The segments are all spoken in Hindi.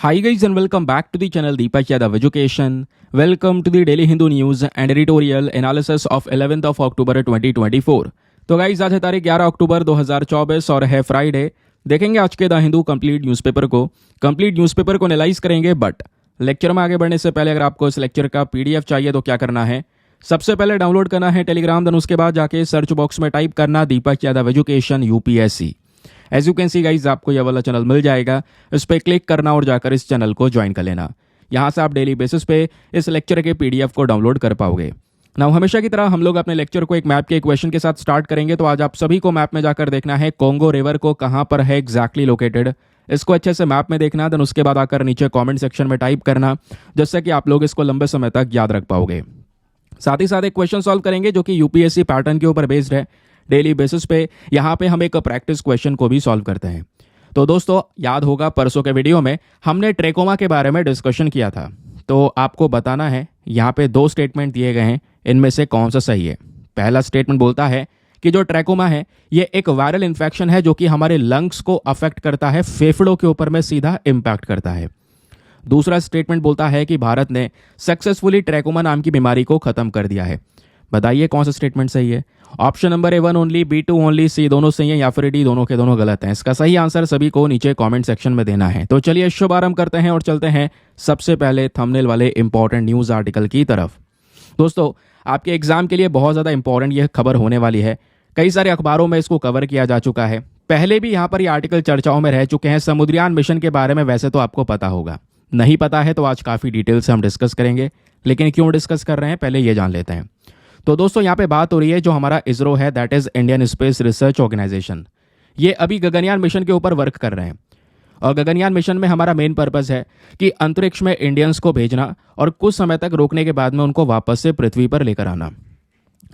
Hi guys and welcome back to the channel Deepak Yadav Education. Welcome to the Daily Hindu News and Editorial Analysis of 11th of October 2024. तो गाइज आज है तारीख 11 अक्टूबर 2024 और है फ्राइडे। देखेंगे आज के द हिंदू कंप्लीट न्यूज़पेपर को एनालाइज करेंगे। बट लेक्चर में आगे बढ़ने से पहले अगर आपको इस लेक्चर का पीडीएफ चाहिए तो क्या करना है, सबसे पहले डाउनलोड करना है टेलीग्राम, देन उसके बाद जाके सर्च बॉक्स में टाइप करना Deepak Yadav education UPSC. As you can see guys आपको यह वाला चैनल मिल जाएगा, इस पर क्लिक करना और जाकर इस चैनल को ज्वाइन कर लेना। यहाँ से आप डेली बेसिस पे इस लेक्चर के पीडीएफ को डाउनलोड कर पाओगे। नाउ हमेशा की तरह हम लोग अपने लेक्चर को एक मैप के क्वेश्चन के साथ स्टार्ट करेंगे। तो आज आप सभी को मैप में जाकर देखना है कोंगो रिवर को कहाँ पर है एग्जैक्टली लोकेटेड, इसको अच्छे से मैप में देखना, देन उसके बाद आकर नीचे कमेंट सेक्शन में टाइप करना, जिससे कि आप लोग इसको लंबे समय तक याद रख पाओगे। साथ ही साथ एक क्वेश्चन सॉल्व करेंगे जो कि यूपीएससी पैटर्न के ऊपर बेस्ड है डेली बेसिस पे। यहाँ पे हम एक प्रैक्टिस क्वेश्चन को भी सॉल्व करते हैं। तो दोस्तों याद होगा परसों के वीडियो में हमने ट्रेकोमा के बारे में डिस्कशन किया था। तो आपको बताना है, यहाँ पे दो स्टेटमेंट दिए गए हैं, इनमें से कौन सा सही है। पहला स्टेटमेंट बोलता है कि जो ट्रेकोमा है ये एक वायरल इन्फेक्शन है जो कि हमारे लंग्स को अफेक्ट करता है, फेफड़ों के ऊपर में सीधा इम्पैक्ट करता है। दूसरा स्टेटमेंट बोलता है कि भारत ने सक्सेसफुली ट्रेकोमा नाम की बीमारी को खत्म कर दिया है। बताइए कौन सा स्टेटमेंट सही है। Option number A1 only, B2 only, C दोनों सही है या फिर D दोनों के दोनों गलत हैं। इसका सही आंसर सभी को नीचे कमेंट सेक्शन में देना है। तो चलिए शुभारंभ करते हैं और चलते हैं सबसे पहले थंबनेल वाले इंपॉर्टेंट न्यूज आर्टिकल की तरफ। दोस्तों आपके एग्जाम के लिए बहुत ज़्यादा इंपॉर्टेंट यह खबर होने वाली है। कई सारे अखबारों में इसको कवर किया जा चुका है, पहले भी यहाँ पर ये आर्टिकल चर्चाओं में रह चुके हैं। समुद्रयान मिशन के बारे में वैसे तो आपको पता होगा, नहीं पता है तो आज काफ़ी डिटेल से हम डिस्कस करेंगे। लेकिन क्यों डिस्कस कर रहे हैं पहले ये जान लेते हैं। तो दोस्तों यहाँ पे बात हो रही है जो हमारा इसरो है, that is Indian space research organisation, ये अभी गगनयान मिशन के ऊपर वर्क कर रहे हैं। और गगनयान मिशन में हमारा मेन पर्पस है कि अंतरिक्ष में इंडियंस को भेजना और कुछ समय तक रोकने के बाद में उनको वापस से पृथ्वी पर लेकर आना।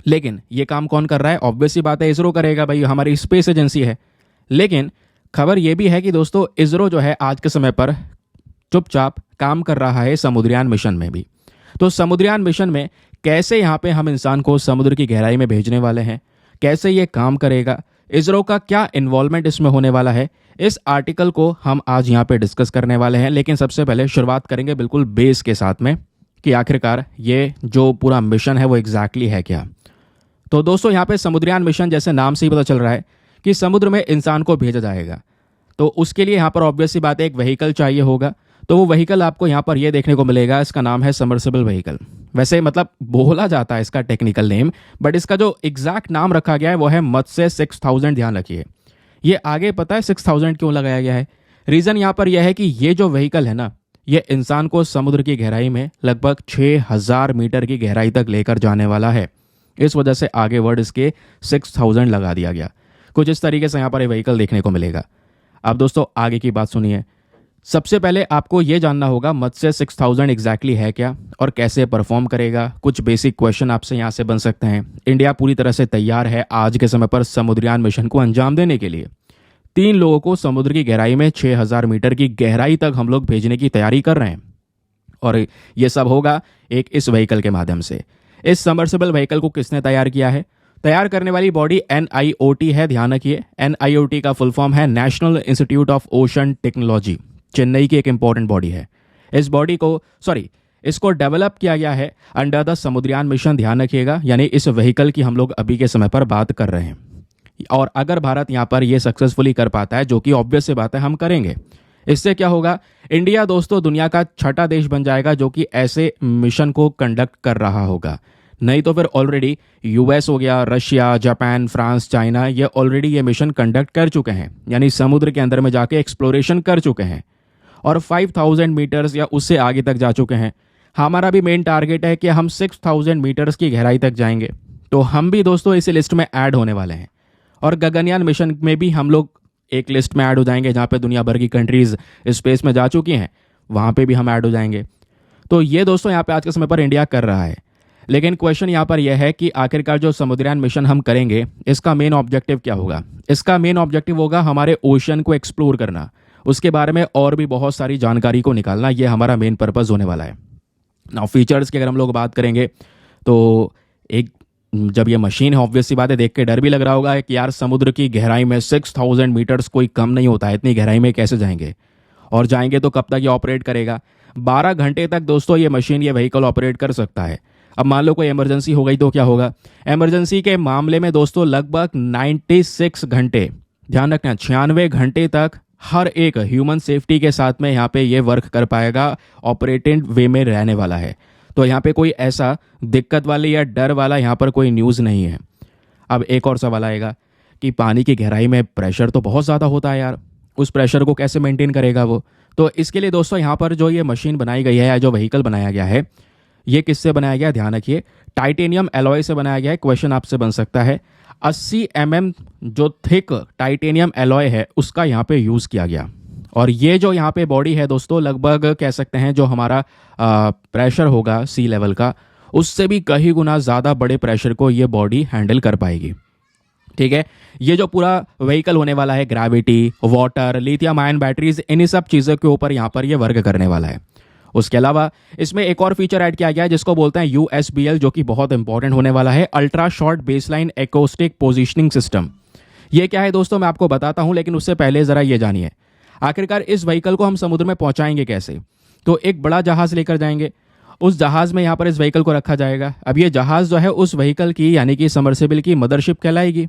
लेकिन ये काम कौन कर रहा है? ऑब्वियस सी बात है इसरो करेगा, भाई हमारी स्पेस एजेंसी है। लेकिन खबर ये भी है कि दोस्तों इसरो जो है आज के समय पर चुपचाप काम कर रहा है समुद्रयान मिशन में भी। तो समुद्रयान मिशन में कैसे यहाँ पे हम इंसान को समुद्र की गहराई में भेजने वाले हैं, कैसे ये काम करेगा, इसरो का क्या इन्वॉल्वमेंट इसमें होने वाला है, इस आर्टिकल को हम आज यहाँ पे डिस्कस करने वाले हैं। लेकिन सबसे पहले शुरुआत करेंगे बिल्कुल बेस के साथ में कि आखिरकार ये जो पूरा मिशन है वो एग्जैक्टली है क्या। तो दोस्तों यहाँ पे समुद्रयान मिशन जैसे नाम से ही पता चल रहा है कि समुद्र में इंसान को भेजा जाएगा। तो उसके लिए यहाँ पर ऑब्वियस सी बात है एक व्हीकल चाहिए होगा। तो वो व्हीकल आपको यहाँ पर ये देखने को मिलेगा, इसका नाम है सबमर्सिबल व्हीकल। वैसे मतलब बोला जाता है इसका टेक्निकल नेम, बट इसका जो एग्जैक्ट नाम रखा गया है वो है मत्स्य 6000। ध्यान रखिए ये आगे पता है 6000 क्यों लगाया गया है। रीज़न यहाँ पर यह है कि ये जो व्हीकल है ना, ये इंसान को समुद्र की गहराई में लगभग 6000 मीटर की गहराई तक लेकर जाने वाला है। इस वजह से आगे वर्ड इसके 6000 लगा दिया गया। कुछ इस तरीके से यहाँ पर ये व्हीकल देखने को मिलेगा। अब दोस्तों आगे की बात सुनिए। सबसे पहले आपको ये जानना होगा मत्स्य 6000 एग्जैक्टली है क्या और कैसे परफॉर्म करेगा। कुछ बेसिक क्वेश्चन आपसे यहाँ से बन सकते हैं। इंडिया पूरी तरह से तैयार है आज के समय पर समुद्रयान मिशन को अंजाम देने के लिए। 3 लोगों को समुद्र की गहराई में 6000 मीटर की गहराई तक हम लोग भेजने की तैयारी कर रहे हैं और ये सब होगा एक इस व्हीकल के माध्यम से। इस सबमर्सिबल व्हीकल को किसने तैयार किया है? तैयार करने वाली बॉडी NIOT है। ध्यान रखिए NIOT का फुल फॉर्म है national institute of ocean technology, Chennai की एक इंपॉर्टेंट बॉडी है। इस बॉडी को इसको डेवलप किया गया है अंडर द समुद्रयान मिशन। ध्यान रखिएगा, यानी इस व्हीकल की हम लोग अभी के समय पर बात कर रहे हैं। और अगर भारत यहाँ पर ये सक्सेसफुली कर पाता है, जो कि ऑब्वियस सी बात है हम करेंगे, इससे क्या होगा, इंडिया दोस्तों दुनिया का 6ठा देश बन जाएगा जो कि ऐसे मिशन को कंडक्ट कर रहा होगा। नहीं तो फिर ऑलरेडी US हो गया, रशिया, जापान, फ्रांस, चाइना, ये ऑलरेडी ये मिशन कंडक्ट कर चुके हैं, यानी समुद्र के अंदर में जाके एक्सप्लोरेशन कर चुके हैं और 5000 मीटर्स या उससे आगे तक जा चुके हैं। हमारा भी मेन टारगेट है कि हम 6000 मीटर्स की गहराई तक जाएंगे। तो हम भी दोस्तों इस लिस्ट में ऐड होने वाले हैं और गगनयान मिशन में भी हम लोग एक लिस्ट में ऐड हो जाएंगे जहाँ पे दुनिया भर की कंट्रीज स्पेस में जा चुकी हैं, वहाँ पे भी हम ऐड हो जाएंगे। तो ये दोस्तों यहाँ पे आज के समय पर इंडिया कर रहा है। लेकिन क्वेश्चन यहाँ पर यह है कि आखिरकार जो समुद्रयान मिशन हम करेंगे इसका मेन ऑब्जेक्टिव क्या होगा। इसका मेन ऑब्जेक्टिव होगा हमारे ओशन को एक्सप्लोर करना, उसके बारे में और भी बहुत सारी जानकारी को निकालना। ये हमारा मेन पर्पस होने वाला है। नाउ फीचर्स की अगर हम लोग बात करेंगे तो एक जब ये मशीन है, ऑब्वियस सी बात है देख के डर भी लग रहा होगा कि यार समुद्र की गहराई में 6000 मीटर्स कोई कम नहीं होता है, इतनी गहराई में कैसे जाएंगे। और जाएंगे तो कब तक ये ऑपरेट करेगा? 12 घंटे तक दोस्तों ये मशीन, ये व्हीकल ऑपरेट कर सकता है। अब मान लो कोई इमरजेंसी हो गई तो क्या होगा? इमरजेंसी के मामले में दोस्तों लगभग 96 घंटे, ध्यान रखना 96 घंटे तक हर एक ह्यूमन सेफ्टी के साथ में यहाँ पे ये वर्क कर पाएगा, ऑपरेटेड वे में रहने वाला है। तो यहाँ पे कोई ऐसा दिक्कत वाली या डर वाला यहाँ पर कोई न्यूज़ नहीं है। अब एक और सवाल आएगा कि पानी की गहराई में प्रेशर तो बहुत ज़्यादा होता है यार, उस प्रेशर को कैसे मेंटेन करेगा वो? तो इसके लिए दोस्तों यहाँ पर जो ये मशीन बनाई गई है या जो व्हीकल बनाया गया है, ये किससे बनाया गया? ध्यान रखिए, टाइटेनियम एलॉय से बनाया गया है। क्वेश्चन आपसे बन सकता है, 80 जो थिक टाइटेनियम एलॉय है उसका यहाँ पे यूज़ किया गया। और ये जो यहाँ पे बॉडी है दोस्तों, लगभग कह सकते हैं जो हमारा प्रेशर होगा सी लेवल का, उससे भी कई गुना ज़्यादा बड़े प्रेशर को ये बॉडी हैंडल कर पाएगी। ठीक है, ये जो पूरा व्हीकल होने वाला है, gravity, water, lithium ion batteries, इन सब चीज़ों के ऊपर यहाँ पर ये वर्क करने वाला है। उसके अलावा इसमें एक और फीचर ऐड किया गया है जिसको बोलते हैं USBL, जो कि बहुत इंपॉर्टेंट होने वाला है, ultra short baseline acoustic positioning system. ये क्या है दोस्तों, मैं आपको बताता हूं, लेकिन उससे पहले ज़रा ये जानिए आखिरकार इस व्हीकल को हम समुद्र में पहुंचाएंगे कैसे? तो एक बड़ा जहाज़ लेकर जाएंगे, उस जहाज़ में यहाँ पर इस व्हीकल को रखा जाएगा। अब ये जहाज़ जो है उस व्हीकल की यानी कि सबमर्सिबल की मदरशिप कहलाएगी,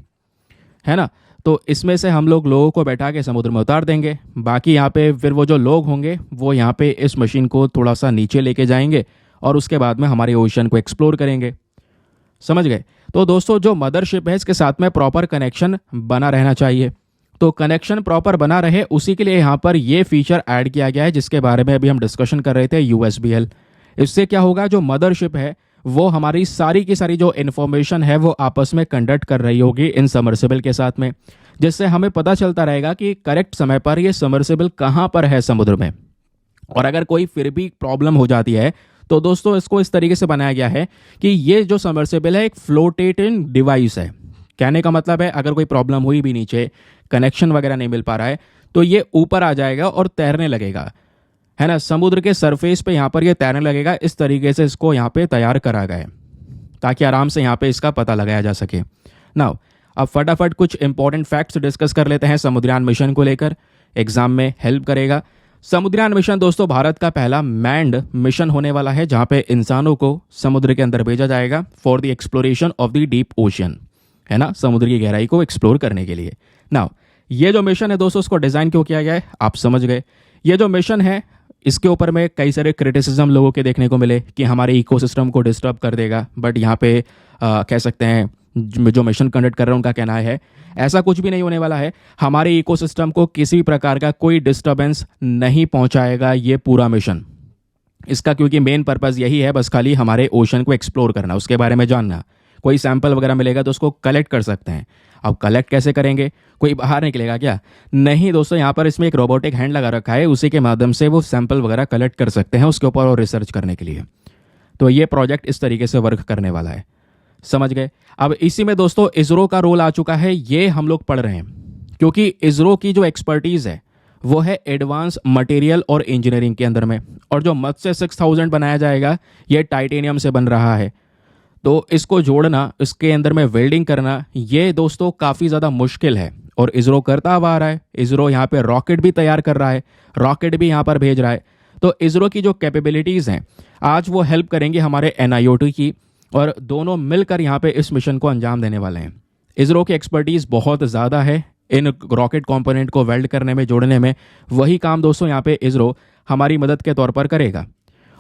है ना। तो इसमें से हम लोगों को बैठा के समुद्र में उतार देंगे। बाकी यहाँ पे फिर वो जो लोग होंगे वो यहाँ पे इस मशीन को थोड़ा सा नीचे लेके जाएंगे और उसके बाद में हमारे ओशन को एक्सप्लोर करेंगे। समझ गए? तो दोस्तों जो मदरशिप है इसके साथ में प्रॉपर कनेक्शन बना रहना चाहिए। तो कनेक्शन प्रॉपर बना रहे उसी के लिए यहाँ पर ये फीचर ऐड किया गया है जिसके बारे में अभी हम डिस्कशन कर रहे थे, USBL। इससे क्या होगा, जो मदरशिप है वो हमारी सारी की सारी जो इन्फॉर्मेशन है वो आपस में कंडक्ट कर रही होगी इन सबमर्सिबल के साथ में, जिससे हमें पता चलता रहेगा कि करेक्ट समय पर ये सबमर्सिबल कहाँ पर है समुद्र में। और अगर कोई फिर भी प्रॉब्लम हो जाती है तो दोस्तों इसको इस तरीके से बनाया गया है कि ये जो सबमर्सिबल है एक फ्लोटेटिंग डिवाइस है। कहने का मतलब है अगर कोई प्रॉब्लम हुई भी, नीचे कनेक्शन वगैरह नहीं मिल पा रहा है, तो ये ऊपर आ जाएगा और तैरने लगेगा, है ना। समुद्र के सरफेस पे यहाँ पर ये तैरने लगेगा। इस तरीके से इसको यहाँ पे तैयार करा गया है ताकि आराम से यहाँ पे इसका पता लगाया जा सके। नाउ अब फटाफट कुछ इंपॉर्टेंट फैक्ट्स डिस्कस कर लेते हैं समुद्रयान मिशन को लेकर, एग्जाम में हेल्प करेगा। समुद्रयान मिशन दोस्तों भारत का पहला मैन्ड मिशन होने वाला है जहाँ पे इंसानों को समुद्र के अंदर भेजा जाएगा for the exploration of the deep ocean, है ना, समुद्र की गहराई को एक्सप्लोर करने के लिए। नाउ ये जो मिशन है दोस्तों उसको डिज़ाइन क्यों किया गया है आप समझ गए। ये जो मिशन है इसके ऊपर में कई सारे क्रिटिसिज्म लोगों के देखने को मिले कि हमारे इकोसिस्टम को डिस्टर्ब कर देगा, बट यहाँ पे कह सकते हैं जो मिशन कंडक्ट कर रहे हैं उनका कहना है ऐसा कुछ भी नहीं होने वाला है। हमारे इकोसिस्टम को किसी प्रकार का कोई डिस्टर्बेंस नहीं पहुंचाएगा ये पूरा मिशन। इसका क्योंकि मेन पर्पज़ यही है बस खाली हमारे ओशन को एक्सप्लोर करना, उसके बारे में जानना। कोई सैंपल वगैरह मिलेगा तो उसको कलेक्ट कर सकते हैं। अब कलेक्ट कैसे करेंगे? कोई बाहर निकलेगा क्या? नहीं दोस्तों, यहाँ पर इसमें एक रोबोटिक हैंड लगा रखा है, उसी के माध्यम से वो सैंपल वगैरह कलेक्ट कर सकते हैं उसके ऊपर और रिसर्च करने के लिए। तो ये प्रोजेक्ट इस तरीके से वर्क करने वाला है, समझ गए। अब इसी में दोस्तों इसरो का रोल आ चुका है, ये हम लोग पढ़ रहे हैं क्योंकि इसरो की जो एक्सपर्टीज़ है वो है एडवांस मटेरियल और इंजीनियरिंग के अंदर में। और जो मत्स्य 6000 बनाया जाएगा ये टाइटेनियम से बन रहा है, तो इसको जोड़ना, इसके अंदर में वेल्डिंग करना, ये दोस्तों काफ़ी ज़्यादा मुश्किल है और इसरो करता हुआ आ रहा है। इसरो यहाँ पे रॉकेट भी तैयार कर रहा है, रॉकेट भी यहाँ पर भेज रहा है। तो इसरो की जो कैपेबिलिटीज़ हैं आज वो हेल्प करेंगी हमारे NIOT की, और दोनों मिलकर यहाँ पे इस मिशन को अंजाम देने वाले हैं। इसरो की एक्सपर्टीज़ बहुत ज़्यादा है इन रॉकेट कंपोनेंट को वेल्ड करने में, जोड़ने में। वही काम दोस्तों यहाँ पे इसरो हमारी मदद के तौर पर करेगा।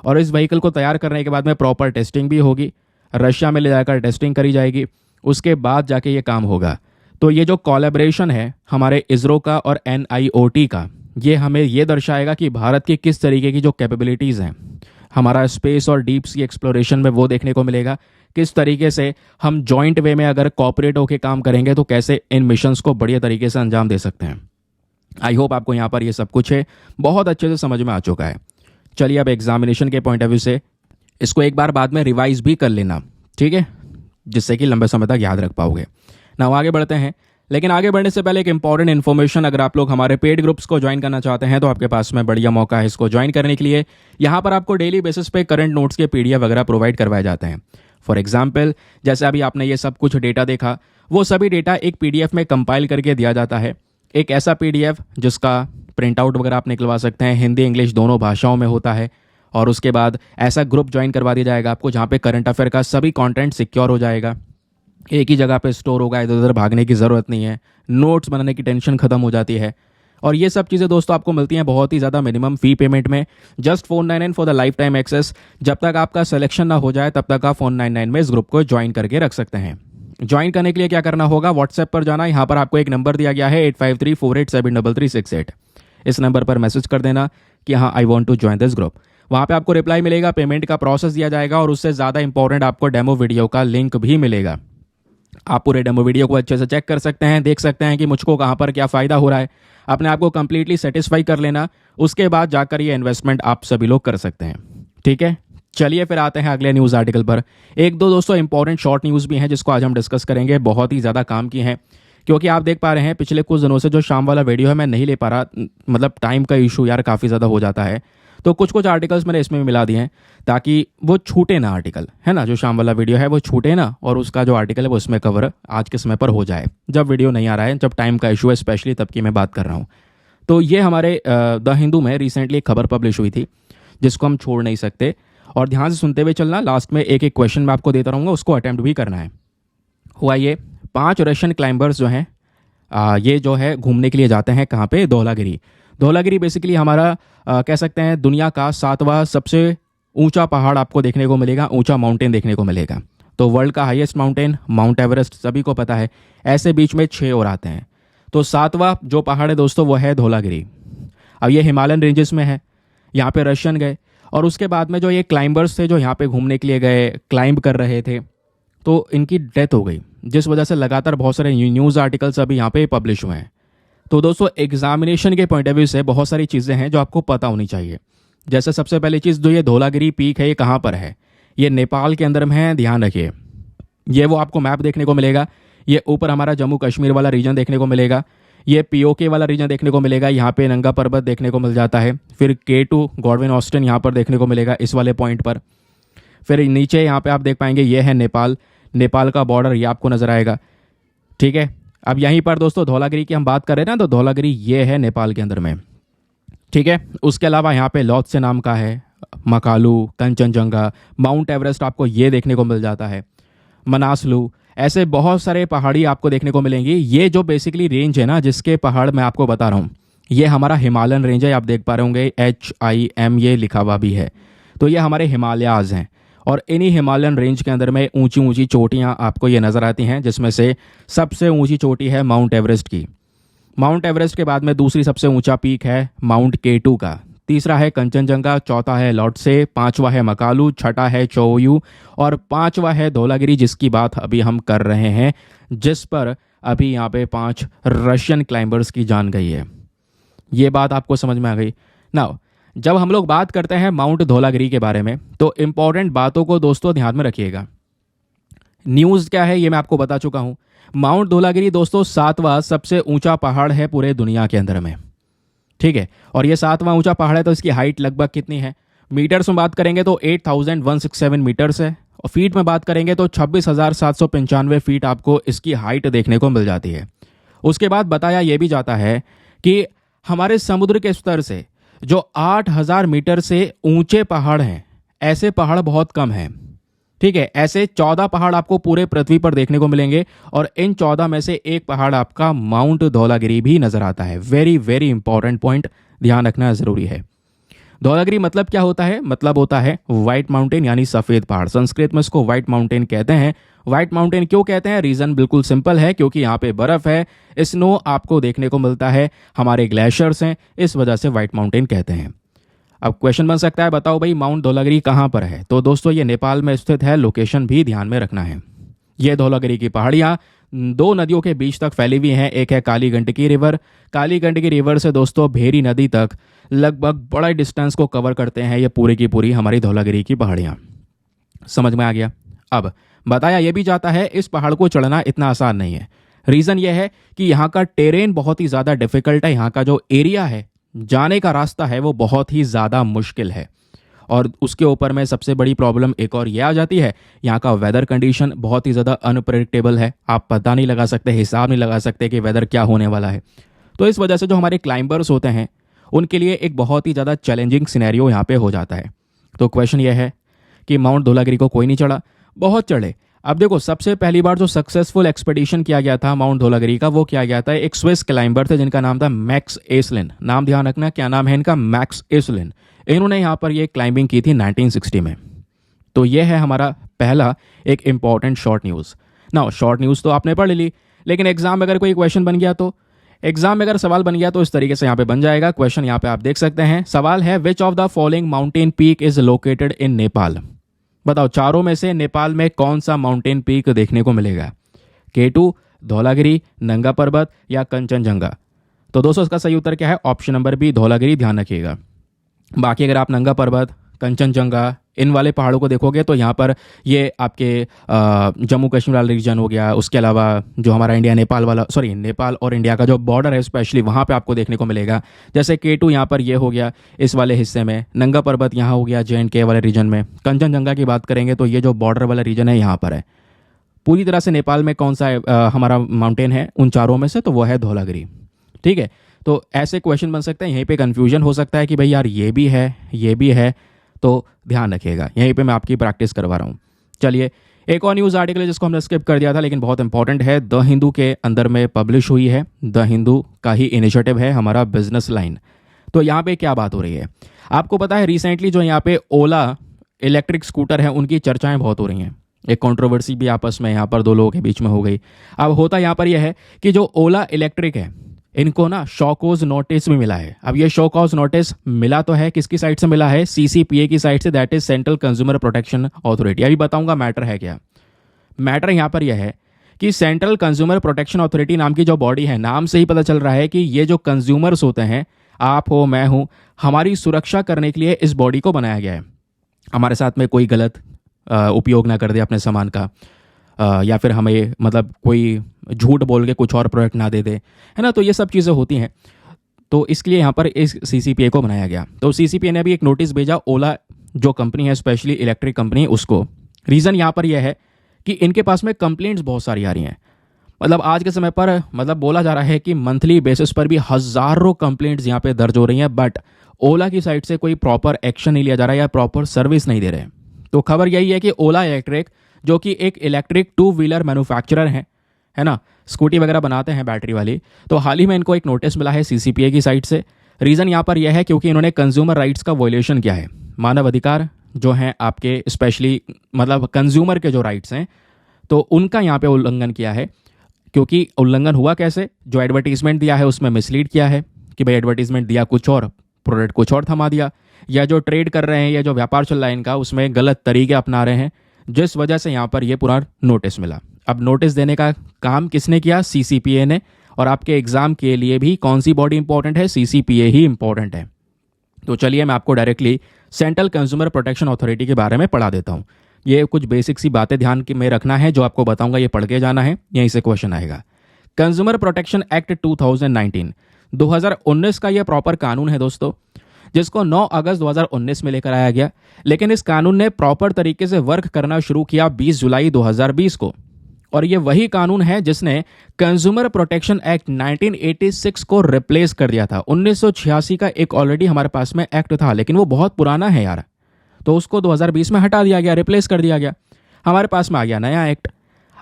और इस व्हीकल को तैयार करने के बाद में प्रॉपर टेस्टिंग भी होगी, रशिया में ले जाकर टेस्टिंग करी जाएगी, उसके बाद जाके ये काम होगा। तो ये जो कोलैबोरेशन है हमारे इसरो का और NIOT का, ये हमें ये दर्शाएगा कि भारत की किस तरीके की जो कैपेबिलिटीज़ हैं, हमारा स्पेस और डीप सी एक्सप्लोरेशन में वो देखने को मिलेगा। किस तरीके से हम जॉइंट वे में अगर कॉपरेट होकर काम करेंगे तो कैसे इन मिशंस को बढ़िया तरीके से अंजाम दे सकते हैं। आई होप आपको यहाँ पर ये सब कुछ है बहुत अच्छे से समझ में आ चुका है। चलिए अब एग्जामिनेशन के पॉइंट ऑफ व्यू से इसको एक बार बाद में रिवाइज भी कर लेना, ठीक है, जिससे कि लंबे समय तक याद रख पाओगे ना। आगे बढ़ते हैं, लेकिन आगे बढ़ने से पहले एक इंपॉर्टेंट इन्फॉर्मेशन, अगर आप लोग हमारे पेड ग्रुप्स को ज्वाइन करना चाहते हैं तो आपके पास में बढ़िया मौका है इसको ज्वाइन करने के लिए। यहाँ पर आपको डेली बेसिस पे करंट नोट्स के PDF वगैरह प्रोवाइड करवाए जाते हैं। फॉर एग्जाम्पल जैसे अभी आपने ये सब कुछ डेटा देखा, वो सभी डेटा एक PDF में कंपाइल करके दिया जाता है। एक ऐसा PDF जिसका प्रिंट आउट वगैरह आप निकलवा सकते हैं, हिंदी इंग्लिश दोनों भाषाओं में होता है। और उसके बाद ऐसा ग्रुप ज्वाइन करवा दिया जाएगा आपको जहाँ पे करंट अफेयर का सभी कंटेंट सिक्योर हो जाएगा, एक ही जगह पे स्टोर होगा, इधर उधर भागने की ज़रूरत नहीं है, नोट्स बनाने की टेंशन खत्म हो जाती है। और ये सब चीज़ें दोस्तों आपको मिलती हैं बहुत ही ज़्यादा मिनिमम फ़ी पेमेंट में, just 499 for the lifetime access. जब तक आपका सिलेक्शन ना हो जाए तब तक आप 499 में इस ग्रुप को ज्वाइन करके रख सकते हैं। ज्वाइन करने के लिए क्या करना होगा, व्हाट्सएप पर जाना, यहाँ पर आपको एक नंबर दिया गया है 8534873368। इस नंबर पर मैसेज कर देना कि हाँ I want to join this group. वहाँ पे आपको रिप्लाई मिलेगा, पेमेंट का प्रोसेस दिया जाएगा और उससे ज़्यादा इंपॉर्टेंट आपको डेमो वीडियो का लिंक भी मिलेगा। आप पूरे डेमो वीडियो को अच्छे से चेक कर सकते हैं, देख सकते हैं कि मुझको कहाँ पर क्या फ़ायदा हो रहा है, अपने आप को कंप्लीटली सेटिस्फाई कर लेना। उसके बाद जाकर ये इन्वेस्टमेंट आप सभी लोग कर सकते हैं। ठीक है, चलिए फिर आते हैं अगले न्यूज़ आर्टिकल पर। एक दो दोस्तों इंपॉर्टेंट शॉर्ट न्यूज़ भी हैं जिसको आज हम डिस्कस करेंगे, बहुत ही ज़्यादा काम की हैं, क्योंकि आप देख पा रहे हैं पिछले कुछ दिनों से जो शाम वाला वीडियो है मैं नहीं ले पा रहा, मतलब टाइम का इशू यार काफ़ी ज़्यादा हो जाता है। तो कुछ कुछ आर्टिकल्स मैंने इसमें भी मिला दिए हैं ताकि वो छूटे ना आर्टिकल, है ना, जो शाम वाला वीडियो है वो छूटे ना, और उसका जो आर्टिकल है वो इसमें कवर आज के समय पर हो जाए, जब वीडियो नहीं आ रहा है, जब टाइम का इशू है, स्पेशली तब की मैं बात कर रहा हूँ। तो ये हमारे द हिंदू में रिसेंटली एक खबर पब्लिश हुई थी जिसको हम छोड़ नहीं सकते, और ध्यान से सुनते हुए चलना, लास्ट में एक एक क्वेश्चन मैं आपको देता रहूँगा, उसको अटैम्प्ट भी करना है। हुआ ये, 5 रशियन क्लाइंबर्स जो हैं ये जो है घूमने के लिए जाते हैं कहाँ पे, धौलागिरी। धौलागिरी बेसिकली हमारा कह सकते हैं दुनिया का 7वां सबसे ऊंचा पहाड़ आपको देखने को मिलेगा, ऊंचा माउंटेन देखने को मिलेगा। तो वर्ल्ड का हाईएस्ट माउंटेन माउंट एवरेस्ट सभी को पता है, ऐसे बीच में 6 और आते हैं। तो 7वां जो पहाड़ है दोस्तों वो है धौलागिरी। अब ये हिमालयन रेंजेस में है, यहाँ पे रशियन गए, और उसके बाद में जो ये क्लाइंबर्स थे जो यहाँ पे घूमने के लिए गए, क्लाइंब कर रहे थे, तो इनकी डेथ हो गई, जिस वजह से लगातार बहुत सारे न्यूज़ आर्टिकल्स अभी यहाँ पे पब्लिश हुए हैं। तो दोस्तों एग्जामिनेशन के पॉइंट ऑफ व्यू से बहुत सारी चीज़ें हैं जो आपको पता होनी चाहिए। जैसे सबसे पहली चीज़, जो ये धौलागिरी पीक है ये कहाँ पर है, ये नेपाल के अंदर में है, ध्यान रखिए। ये वो आपको मैप देखने को मिलेगा, ये ऊपर हमारा जम्मू कश्मीर वाला रीजन देखने को मिलेगा, ये POK वाला रीजन देखने को मिलेगा, यहाँ पे नंगा पर्वत देखने को मिल जाता है, फिर K2 गॉडविन ऑस्टिन यहाँ पर देखने को मिलेगा इस वाले पॉइंट पर। फिर नीचे यहाँ पे आप देख पाएंगे ये है नेपाल, नेपाल का बॉर्डर ये आपको नजर आएगा। ठीक है, अब यहीं पर दोस्तों धौलागिरी की हम बात कर रहे हैं ना, तो धौलागिरी ये है नेपाल के अंदर में। ठीक है, उसके अलावा यहाँ पे लॉत्से नाम का है, मकालू, कंचनजंगा, माउंट एवरेस्ट आपको ये देखने को मिल जाता है, मनासलू, ऐसे बहुत सारे पहाड़ी आपको देखने को मिलेंगी। ये जो बेसिकली रेंज है ना जिसके पहाड़ मैं आपको बता रहा हूँ, ये हमारा हिमालयन रेंज है, आप देख पा रहे होंगे HIM ये लिखा हुआ भी है। तो ये हमारे हिमालयाज हैं, और इन्हीं हिमालयन रेंज के अंदर में ऊंची ऊंची चोटियां आपको ये नज़र आती हैं, जिसमें से सबसे ऊंची चोटी है माउंट एवरेस्ट की। माउंट एवरेस्ट के बाद में दूसरी सबसे ऊंचा पीक है माउंट K2 का, तीसरा है कंचनजंगा, चौथा है लॉट्से, पांचवा है मकालू, छठा है चोयू, और पांचवा है धौलागिरी जिसकी बात अभी हम कर रहे हैं, जिस पर अभी यहाँ पे 5 रशियन क्लाइंबर्स की जान गई है। ये बात आपको समझ में आ गई ना। जब हम लोग बात करते हैं माउंट धौलागिरी के बारे में तो इंपॉर्टेंट बातों को दोस्तों ध्यान में रखिएगा। न्यूज़ क्या है ये मैं आपको बता चुका हूं। माउंट धौलागिरी दोस्तों 7वां सबसे ऊंचा पहाड़ है पूरे दुनिया के अंदर में। ठीक है, और ये 7वां ऊंचा पहाड़ है तो इसकी हाइट लगभग कितनी है, मीटर्स में बात करेंगे तो 8167 मीटर्स है, और फीट में बात करेंगे तो 26,795 फीट आपको इसकी हाइट देखने को मिल जाती है। उसके बाद बताया यह भी जाता है कि हमारे समुद्र के स्तर से जो 8,000 मीटर से ऊंचे पहाड़ हैं, ऐसे पहाड़ बहुत कम हैं। ठीक है, ऐसे 14 पहाड़ आपको पूरे पृथ्वी पर देखने को मिलेंगे, और इन 14 में से एक पहाड़ आपका माउंट धौलागिरी भी नजर आता है। वेरी वेरी इंपॉर्टेंट पॉइंट ध्यान रखना जरूरी है। धौलागिरी मतलब क्या होता है, मतलब होता है व्हाइट माउंटेन यानी सफेद पहाड़। संस्कृत में इसको व्हाइट माउंटेन कहते हैं। व्हाइट माउंटेन क्यों कहते हैं, रीजन बिल्कुल सिंपल है, क्योंकि यहाँ पे बर्फ है, स्नो आपको देखने को मिलता है, हमारे ग्लेशियर्स हैं, इस वजह से व्हाइट माउंटेन कहते हैं। अब क्वेश्चन बन सकता है, बताओ भाई माउंट धौलागिरी कहाँ पर है, तो दोस्तों ये नेपाल में स्थित है, लोकेशन भी ध्यान में रखना है। ये धौलागिरी की पहाड़ियाँ 2 नदियों के बीच तक फैली हुई हैं। एक है काली गंडकी रिवर, काली गंडकी रिवर से दोस्तों भेरी नदी तक लगभग बड़ा डिस्टेंस को कवर करते हैं ये पूरी की पूरी हमारी धौलागिरी की पहाड़ियाँ। समझ में आ गया। अब बताया यह भी जाता है इस पहाड़ को चढ़ना इतना आसान नहीं है। रीज़न यह है कि यहाँ का टेरेन बहुत ही ज़्यादा डिफिकल्ट है, यहाँ का जो एरिया है, जाने का रास्ता है वो बहुत ही ज़्यादा मुश्किल है। और उसके ऊपर में सबसे बड़ी प्रॉब्लम एक और ये आ जाती है, यहाँ का वेदर कंडीशन बहुत ही ज़्यादा अनप्रेडिक्टेबल है। आप पता नहीं लगा सकते, हिसाब नहीं लगा सकते कि वेदर क्या होने वाला है। तो इस वजह से जो हमारे क्लाइंबर्स होते हैं उनके लिए एक बहुत ही ज़्यादा चैलेंजिंग सिनेरियो यहाँ पे हो जाता है। तो क्वेश्चन ये है कि माउंट धौलागिरी को कोई नहीं चढ़ा, बहुत चढ़े। अब देखो, सबसे पहली बार जो सक्सेसफुल एक्सपेडिशन किया गया था माउंट धौलागिरी का, वो किया गया था एक स्विस क्लाइंबर थे जिनका नाम था मैक्स एसलिन। नाम ध्यान रखना, क्या नाम है इनका, मैक्स एसलिन। इन्होंने यहाँ पर ये क्लाइंबिंग की थी 1960 में। तो ये है हमारा पहला एक इंपॉर्टेंट शॉर्ट न्यूज़। ना शॉर्ट न्यूज़ तो आपने पढ़ ली, लेकिन एग्जाम में अगर कोई क्वेश्चन बन गया तो, एग्जाम में अगर सवाल बन गया तो इस तरीके से यहाँ पे बन जाएगा। क्वेश्चन यहाँ पे आप देख सकते हैं। सवाल है, which of the following mountain peak is located in Nepal. बताओ, चारों में से नेपाल में कौन सा माउंटेन पीक देखने को मिलेगा? K2, धौलागिरी, नंगा पर्वत या कंचनजंगा? तो दोस्तों इसका सही उत्तर क्या है? Option number B, Dhaulagiri. ध्यान रखिएगा। बाकी अगर आप नंगा पर्वत, कंचनजंगा, इन वाले पहाड़ों को देखोगे तो यहाँ पर ये आपके जम्मू कश्मीर वाला रीजन हो गया, उसके अलावा जो हमारा इंडिया नेपाल वाला, सॉरी नेपाल और इंडिया का जो बॉर्डर है स्पेशली वहाँ पे आपको देखने को मिलेगा। जैसे K2 यहाँ पर ये हो गया इस वाले हिस्से में, नंगा पर्वत यहाँ हो गया JNK वाले रीजन में, कंचनजंगा की बात करेंगे तो ये जो बॉर्डर वाला रीजन है यहाँ पर है। पूरी तरह से नेपाल में कौन सा हमारा माउंटेन है उन चारों में से? तो वो है धौलागिरी। ठीक है, तो ऐसे क्वेश्चन बन सकते हैं। यहीं पे कंफ्यूजन हो सकता है कि भाई यार ये भी है, ये भी है, तो ध्यान रखिएगा। यहीं पे मैं आपकी प्रैक्टिस करवा रहा हूँ। चलिए, एक और न्यूज़ आर्टिकल है जिसको हमने स्किप कर दिया था लेकिन बहुत इंपॉर्टेंट है, द हिंदू के अंदर में पब्लिश हुई है। द हिंदू का ही इनिशिएटिव है हमारा बिजनेस लाइन। तो यहाँ पे क्या बात हो रही है? आपको पता है रिसेंटली जो यहाँ पे ओला इलेक्ट्रिक स्कूटर है उनकी चर्चाएं बहुत हो रही हैं। एक कंट्रोवर्सी भी आपस में यहाँ पर दो लोगों के बीच में हो गई। अब होता यहाँ पर यह है कि जो ओला इलेक्ट्रिक है इनको ना शॉकॉज नोटिस भी मिला है। अब ये शॉकॉज नोटिस मिला तो है, किसकी साइड से मिला है? CCPA की साइड से, that is central consumer protection authority. अभी बताऊंगा मैटर है क्या। मैटर यहाँ पर यह है कि सेंट्रल कंज्यूमर प्रोटेक्शन अथॉरिटी नाम की जो बॉडी है, नाम से ही पता चल रहा है कि ये जो कंज्यूमर्स होते हैं, आप हो, मैं हूँ, हमारी सुरक्षा करने के लिए इस बॉडी को बनाया गया है। हमारे साथ में कोई गलत उपयोग ना कर दे अपने सामान का, या फिर हमें मतलब कोई झूठ बोल के कुछ और प्रोडक्ट ना दे दे, है ना। तो ये सब चीज़ें होती हैं। तो इसके लिए यहाँ पर इस CCPA को बनाया गया। तो CCPA ने भी एक नोटिस भेजा ओला जो कंपनी है, स्पेशली इलेक्ट्रिक कंपनी, उसको। रीज़न यहाँ पर यह है कि इनके पास में कंप्लेंट्स बहुत सारी आ रही हैं। मतलब आज के समय पर मतलब बोला जा रहा है कि मंथली बेसिस पर भी हज़ारों कंप्लेंट्स यहाँ पे दर्ज हो रही हैं, बट ओला की साइड से कोई प्रॉपर एक्शन नहीं लिया जा रहा है या प्रॉपर सर्विस नहीं दे रहे। तो खबर यही है कि ओला इलेक्ट्रिक, जो कि एक इलेक्ट्रिक 2 व्हीलर मैन्युफैक्चरर है ना, स्कूटी वगैरह बनाते हैं बैटरी वाली, तो हाल ही में इनको एक नोटिस मिला है CCPA की साइड से। रीज़न यहाँ पर यह है क्योंकि इन्होंने कंज्यूमर राइट्स का वॉयलेशन किया है। मानव अधिकार जो हैं आपके, स्पेशली मतलब कंज्यूमर के जो राइट्स हैं, तो उनका यहाँ पे उल्लंघन किया है। क्योंकि उल्लंघन हुआ कैसे? जो एडवर्टीजमेंट दिया है उसमें मिसलीड किया है कि भाई एडवर्टीजमेंट दिया कुछ और, प्रोडक्ट कुछ और थमा दिया, या जो ट्रेड कर रहे हैं या जो व्यापार चल रहा है इनका, उसमें गलत तरीके अपना रहे हैं, जिस वजह से यहाँ पर ये पूरा नोटिस मिला। अब नोटिस देने का काम किसने किया? CCPA ने। और आपके एग्जाम के लिए भी कौन सी बॉडी इंपॉर्टेंट है? CCPA ही इंपॉर्टेंट है। तो चलिए मैं आपको directly central consumer protection authority के बारे में पढ़ा देता हूँ। ये कुछ बेसिक सी बातें ध्यान में रखना है, जो आपको बताऊंगा ये पढ़ के जाना है, यहीं से क्वेश्चन आएगा। कंज्यूमर प्रोटेक्शन एक्ट 2019 का यह प्रॉपर कानून है दोस्तों, जिसको 9 अगस्त 2019 में लेकर आया गया। लेकिन इस कानून ने प्रॉपर तरीके से वर्क करना शुरू किया 20 जुलाई 2020 को। और ये वही कानून है जिसने कंज्यूमर प्रोटेक्शन एक्ट 1986 को रिप्लेस कर दिया था। 1986 का एक ऑलरेडी हमारे पास में एक्ट था, लेकिन वो बहुत पुराना है यार, तो उसको 2020 में हटा दिया गया, रिप्लेस कर दिया गया। हमारे पास में आ गया नया एक्ट।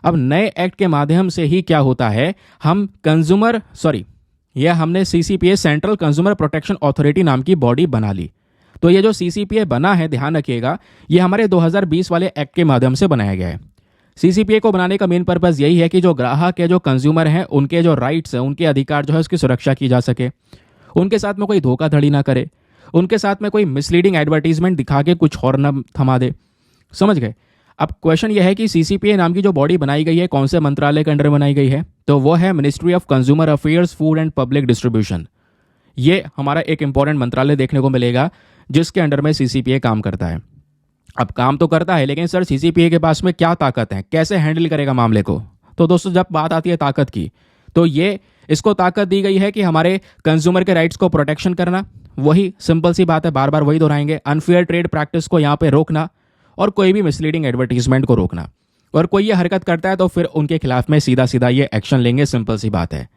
अब नए एक्ट के माध्यम से ही क्या होता है, हम हमने CCPA, central consumer protection authority नाम की बॉडी बना ली। तो ये जो CCPA बना है, ध्यान रखिएगा, ये हमारे 2020 वाले एक्ट के माध्यम से बनाया गया है। CCPA को बनाने का मेन पर्पस यही है कि जो ग्राहक है, जो कंज्यूमर हैं, उनके जो राइट्स हैं, उनके अधिकार जो है उसकी सुरक्षा की जा सके, उनके साथ में कोई धोखाधड़ी ना करे, उनके साथ में कोई मिसलीडिंग एडवर्टीजमेंट दिखा के कुछ और न थमा दे। समझ गए? अब क्वेश्चन यह है कि CCPA नाम की जो बॉडी बनाई गई है, कौन से मंत्रालय के अंडर बनाई गई है? तो वो है ministry of consumer affairs, food and public distribution. ये हमारा एक इंपॉर्टेंट मंत्रालय देखने को मिलेगा जिसके अंडर में CCPA काम करता है। अब काम तो करता है, लेकिन सर CCPA के पास में क्या ताकत है, कैसे हैंडल करेगा मामले को? तो दोस्तों जब बात आती है ताकत की, तो ये इसको ताकत दी गई है कि हमारे कंज्यूमर के राइट्स को प्रोटेक्शन करना। वही सिंपल सी बात है, बार बार वही दोहराएंगे। अनफेयर ट्रेड प्रैक्टिस को यहाँ पे रोकना और कोई भी मिसलीडिंग एडवर्टीजमेंट को रोकना। और कोई ये हरकत करता है तो फिर उनके खिलाफ में सीधा सीधा ये एक्शन लेंगे, सिंपल सी बात है।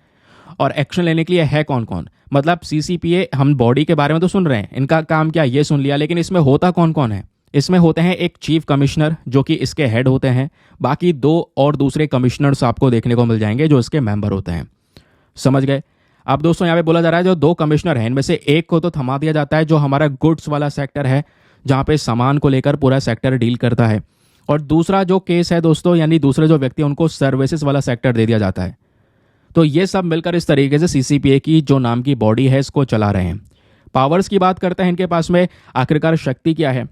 और एक्शन लेने के लिए है कौन कौन। मतलब सीसीपीए, हम बॉडी के बारे में तो सुन रहे हैं, इनका काम क्या ये सुन लिया, लेकिन इसमें होता कौन कौन है। इसमें होते हैं एक चीफ कमिश्नर जो कि इसके हेड होते हैं, बाकी 2 और दूसरे कमिश्नर्स आपको देखने को मिल जाएंगे जो इसके मेंबर होते हैं। समझ गए। अब दोस्तों यहाँ पे बोला जा रहा है जो 2 कमिश्नर हैं इनमें से एक को तो थमा दिया जाता है जो हमारा गुड्स वाला सेक्टर है, जहाँ पे सामान को लेकर पूरा सेक्टर डील करता है, और दूसरा जो केस है दोस्तों, यानी दूसरे जो व्यक्ति उनको सर्विसेज वाला सेक्टर दे दिया जाता है। तो ये सब मिलकर इस तरीके से सीसीपीए की जो नाम की बॉडी है इसको चला रहे हैं। पावर्स की बात करते हैं इनके पास में, आखिरकार शक्ति क्या है।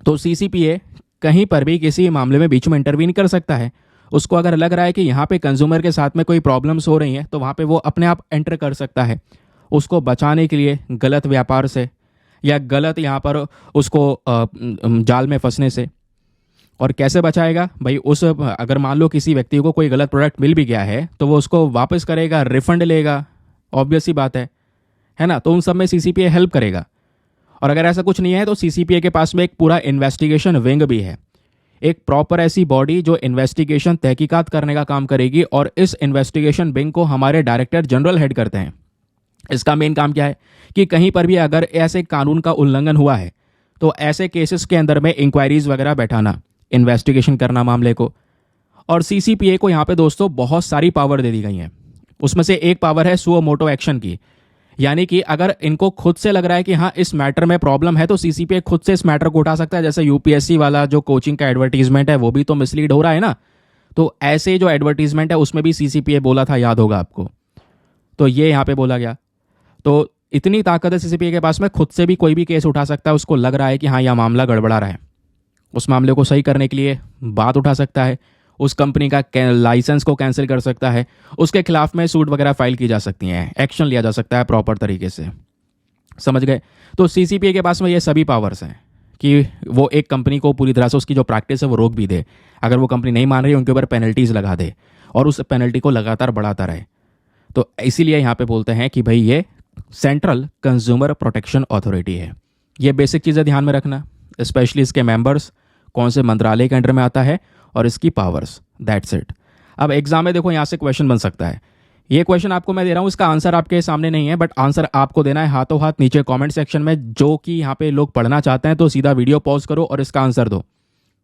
तो सीसीपीए कहीं पर भी किसी मामले में बीच में इंटरवीन कर सकता है। उसको अगर लग रहा है कि यहाँ पे कंज्यूमर के साथ में कोई प्रॉब्लम्स हो रही हैं तो वहाँ पे वो अपने आप एंटर कर सकता है उसको बचाने के लिए गलत व्यापार से, या गलत यहाँ पर उसको जाल में फंसने से। और कैसे बचाएगा भाई, उस अगर मान लो किसी व्यक्ति को कोई गलत प्रोडक्ट मिल भी गया है तो वो उसको वापस करेगा, रिफंड लेगा, ऑब्वियस ही बात है ना। तो उन सब में सीसीपीए हेल्प करेगा। और अगर ऐसा कुछ नहीं है तो सीसीपीए के पास में एक पूरा इन्वेस्टिगेशन विंग भी है, एक प्रॉपर ऐसी बॉडी जो इन्वेस्टिगेशन तहकीकात करने का काम करेगी, और इस इन्वेस्टिगेशन विंग को हमारे डायरेक्टर जनरल हेड करते हैं। इसका मेन काम क्या है कि कहीं पर भी अगर ऐसे कानून का उल्लंघन हुआ है तो ऐसे केसेस के अंदर में इंक्वायरीज वगैरह बैठाना, इन्वेस्टिगेशन करना मामले को। और सीसीपीए को यहाँ पे दोस्तों बहुत सारी पावर दे दी गई हैं। उसमें से एक पावर है सुओ मोटो एक्शन की, यानी कि अगर इनको खुद से लग रहा है कि हाँ इस मैटर में प्रॉब्लम है तो सीसीपीए खुद से इस मैटर को उठा सकता है। जैसे यूपीएससी वाला जो कोचिंग का एडवर्टीजमेंट है वो भी तो मिसलीड हो रहा है ना, तो ऐसे जो एडवर्टीजमेंट है उसमें भी सीसीपीए बोला था, याद होगा आपको। तो ये यहाँ पे बोला गया। तो इतनी ताकत है सीसीपीए के पास में, खुद से भी कोई भी केस उठा सकता है। उसको लग रहा है कि हाँ यह मामला गड़बड़ा रहा है, उस मामले को सही करने के लिए बात उठा सकता है, उस कंपनी का लाइसेंस को कैंसिल कर सकता है, उसके खिलाफ में सूट वगैरह फाइल की जा सकती हैं, एक्शन लिया जा सकता है प्रॉपर तरीके से। समझ गए। तो सीसीपीए के पास में ये सभी पावर्स हैं कि वो एक कंपनी को पूरी तरह से उसकी जो प्रैक्टिस है वो रोक भी दे, अगर वो कंपनी नहीं मान रही उनके ऊपर पेनल्टीज लगा दे, और उस पेनल्टी को लगातार बढ़ाता रहे। तो इसीलिए यहाँ पे बोलते हैं कि भाई ये सेंट्रल कंज्यूमर प्रोटेक्शन अथॉरिटी है। ये बेसिक चीज़ें ध्यान में रखना, स्पेशली इसके मेंबर्स कौन से मंत्रालय के अंडर में आता है और इसकी पावर्स, दैट्स इट। अब एग्जाम में देखो यहाँ से क्वेश्चन बन सकता है। ये क्वेश्चन आपको मैं दे रहा हूँ, इसका आंसर आपके सामने नहीं है, बट आंसर आपको देना है हाथों हाथ नीचे कमेंट सेक्शन में। जो कि यहाँ पे लोग पढ़ना चाहते हैं तो सीधा वीडियो पॉज करो और इसका आंसर दो,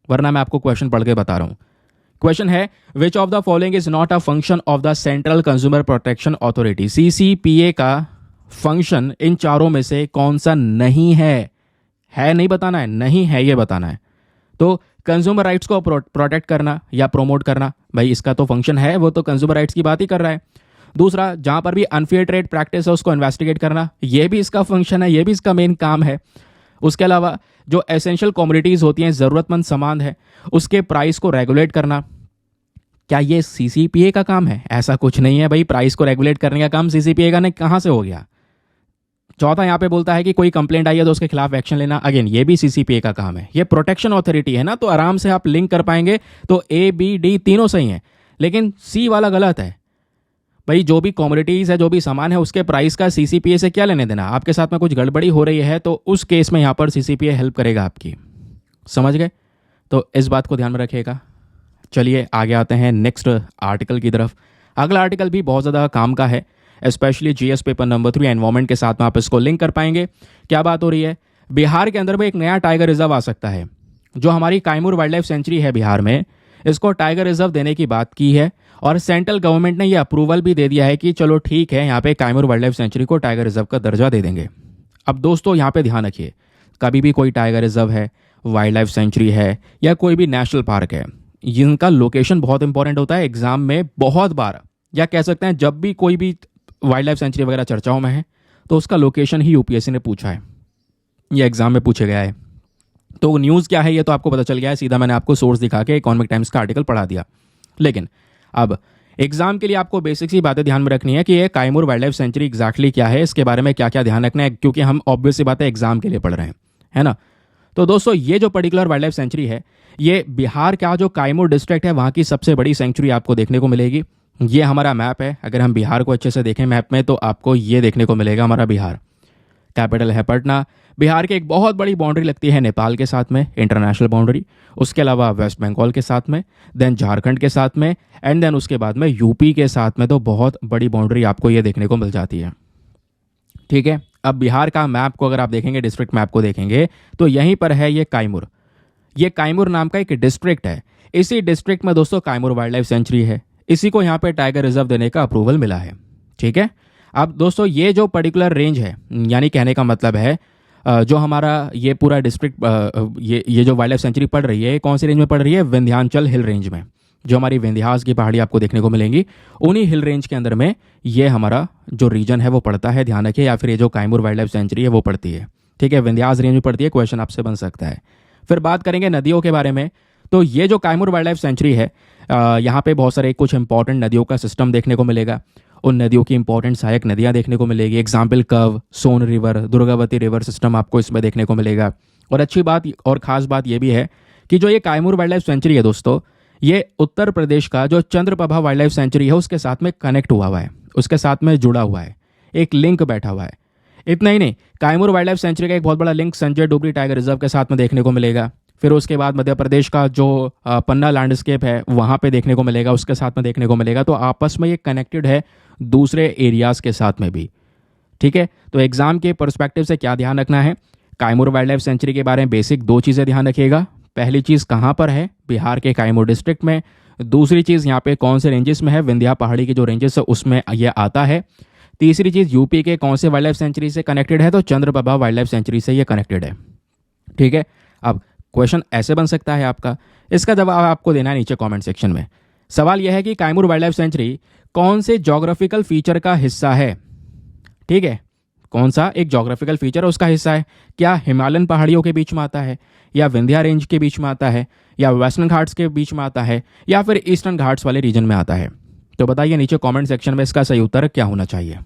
वरना मैं आपको क्वेश्चन पढ़ के बता रहा हूँ। क्वेश्चन है, which of the following is not a function of the central consumer protection authority. CCPA का फंक्शन इन चारों में से कौन सा नहीं है नहीं बताना है, नहीं है ये बताना है। तो कंज्यूमर राइट्स को प्रोटेक्ट करना या प्रोमोट करना, भाई इसका तो फंक्शन है, वो तो कंज्यूमर राइट्स की बात ही कर रहा है। दूसरा, जहां पर भी अनफेयर ट्रेड प्रैक्टिस है उसको इन्वेस्टिगेट करना, ये भी इसका फंक्शन है, ये भी इसका मेन काम है। उसके अलावा जो एसेंशियल कमोडिटीज होती हैं, ज़रूरतमंद सामान है, उसके प्राइस को रेगुलेट करना, क्या ये सीसीपीए का काम है? ऐसा कुछ नहीं है भाई, प्राइस को रेगुलेट करने का काम सीसीपीए का नहीं, कहाँ से हो गया। चौथा, यहाँ पे बोलता है कि कोई कंप्लेंट आई है तो उसके खिलाफ एक्शन लेना, अगेन ये भी सीसीपीए का काम है। ये प्रोटेक्शन अथॉरिटी है ना, तो आराम से आप लिंक कर पाएंगे। तो ए बी डी तीनों सही हैं, लेकिन सी वाला गलत है। भाई जो भी कमोडिटीज है, जो भी सामान है, उसके प्राइस का सीसीपीए से क्या लेने देना। आपके साथ में कुछ गड़बड़ी हो रही है तो उस केस में यहाँ पर सीसीपीए हेल्प करेगा आपकी। समझ गए। तो इस बात को ध्यान में रखिएगा। चलिए आगे आते हैं नेक्स्ट आर्टिकल की तरफ। अगला आर्टिकल भी बहुत ज़्यादा काम का है, specially GS paper number 3 environment के साथ में आप इसको लिंक कर पाएंगे। क्या बात हो रही है, बिहार के अंदर में एक नया टाइगर रिजर्व आ सकता है। जो हमारी कायमूर वाइल्ड लाइफ सेंचुरी है बिहार में, इसको टाइगर रिजर्व देने की बात की है, और सेंट्रल गवर्नमेंट ने यह अप्रूवल भी दे दिया है कि चलो ठीक है, यहाँ पे कायमूर वाइल्ड लाइफ सेंचुरी को टाइगर रिजर्व का दर्जा दे देंगे। अब दोस्तों यहाँ पे ध्यान रखिए, कभी भी कोई टाइगर रिजर्व है, वाइल्ड लाइफ सेंचुरी है, या कोई भी नेशनल पार्क है, जिनका लोकेशन बहुत इंपॉर्टेंट होता है। एग्जाम में बहुत बार, या कह सकते हैं जब भी कोई भी वाइल्ड लाइफ सेंचुरी वगैरह चर्चाओं में है तो उसका लोकेशन ही यूपीएससी ने पूछा है, ये एग्जाम में पूछा गया है। तो न्यूज़ क्या है ये तो आपको पता चल गया है, सीधा मैंने आपको सोर्स दिखा के इकोनॉमिक टाइम्स का आर्टिकल पढ़ा दिया। लेकिन अब एग्जाम के लिए आपको बेसिक सी बातें ध्यान में रखनी है कि ये कायमूर वाइल्ड लाइफ सेंचुरी एग्जैक्टली क्या है, इसके बारे में क्या क्या ध्यान रखना है, क्योंकि हम ऑब्वियस सी बात है एग्जाम के लिए पढ़ रहे हैं, है ना। तो दोस्तों ये जो पर्टिकुलर वाइल्ड लाइफ सेंचुरी है, ये बिहार का जो कायमूर डिस्ट्रिक्ट है वहाँ की सबसे बड़ी सेंचुरी आपको देखने को मिलेगी। ये हमारा मैप है, अगर हम बिहार को अच्छे से देखें मैप में तो आपको ये देखने को मिलेगा हमारा बिहार। कैपिटल है पटना। बिहार की एक बहुत बड़ी बाउंड्री लगती है नेपाल के साथ में, इंटरनेशनल बाउंड्री। उसके अलावा वेस्ट बंगाल के साथ में, देन झारखंड के साथ में, एंड देन उसके बाद में यूपी के साथ में। तो बहुत बड़ी बाउंड्री आपको ये देखने को मिल जाती है। ठीक है, अब बिहार का मैप को अगर आप देखेंगे, डिस्ट्रिक्ट मैप को देखेंगे, तो यहीं पर है ये काइमूर। ये काइमूर नाम का एक डिस्ट्रिक्ट है। इसी डिस्ट्रिक्ट में दोस्तों काइमूर वाइल्ड लाइफ सेंचुरी है। इसी को यहाँ पे टाइगर रिजर्व देने का अप्रूवल मिला है। ठीक है, अब दोस्तों ये जो पर्टिकुलर रेंज है, यानी कहने का मतलब है जो हमारा ये पूरा डिस्ट्रिक्ट, ये जो वाइल्ड लाइफ सेंचुरी पड़ रही है, कौन सी रेंज में पड़ रही है? विंध्याचल हिल रेंज में। जो हमारी विंध्यास की पहाड़ी आपको देखने को मिलेंगी, उन्हीं हिल रेंज के अंदर में ये हमारा जो रीजन है वो पड़ता है, ध्यान रखिए। या फिर ये जो काइमूर वाइल्ड लाइफ सेंचुरी है वो पड़ती है। ठीक है, विंध्यास रेंज में पड़ती है। क्वेश्चन आपसे बन सकता है। फिर बात करेंगे नदियों के बारे में। तो ये जो काइमूर वाइल्ड लाइफ सेंचुरी है, यहाँ पे बहुत सारे कुछ इंपॉर्टेंट नदियों का सिस्टम देखने को मिलेगा। उन नदियों की इंपॉर्टेंट सहायक नदियाँ देखने को मिलेगी। एग्जाम्पल कव, सोन रिवर, दुर्गावती रिवर सिस्टम आपको इसमें देखने को मिलेगा। और अच्छी बात और ख़ास बात ये भी है कि जो ये काइमूर वाइल्ड लाइफ सेंचुरी है दोस्तों, ये उत्तर प्रदेश का जो चंद्रप्रभा वाइल्ड लाइफ सेंचुरी है उसके साथ में कनेक्ट हुआ है, उसके साथ में जुड़ा हुआ है, एक लिंक बैठा हुआ है। इतना ही नहीं, काइमूर वाइल्ड लाइफ सेंचुरी का एक बहुत बड़ा link Sanjay Dogri tiger reserve के साथ में देखने को मिलेगा। फिर उसके बाद मध्य प्रदेश का जो पन्ना लैंडस्केप है वहाँ पे देखने को मिलेगा, उसके साथ में देखने को मिलेगा। तो आपस में ये कनेक्टेड है दूसरे एरियाज़ के साथ में भी। ठीक है, तो एग्जाम के पर्सपेक्टिव से क्या ध्यान रखना है? काइमूर वाइल्ड लाइफ सेंचुरी के बारे में बेसिक दो चीज़ें ध्यान रखिएगा। पहली चीज़ कहाँ पर है? बिहार के काइमूर डिस्ट्रिक्ट में। दूसरी चीज़ यहाँ पे कौन से रेंजेस में है? विंध्या पहाड़ी की जो रेंजेस है उसमें यह आता है। तीसरी चीज़ यूपी के कौन से वाइल्ड लाइफ सेंचुरी से कनेक्टेड है? तो चंद्रप्रभा वाइल्ड लाइफ सेंचुरी से ये कनेक्टेड है। ठीक है, अब क्वेश्चन ऐसे बन सकता है आपका, इसका जवाब आपको देना है नीचे कमेंट सेक्शन में। सवाल यह है कि काइमूर वाइल्ड लाइफ सेंचुरी कौन से ज्योग्राफिकल फीचर का हिस्सा है? ठीक है, कौन सा एक ज्योग्राफिकल फीचर उसका हिस्सा है? क्या हिमालयन पहाड़ियों के बीच में आता है, या विंध्या रेंज के बीच में आता है, या वेस्टर्न घाट्स के बीच में आता है, या फिर ईस्टर्न घाट्स वाले रीजन में आता है? तो बताइए नीचे कमेंट सेक्शन में इसका सही उत्तर क्या होना चाहिए।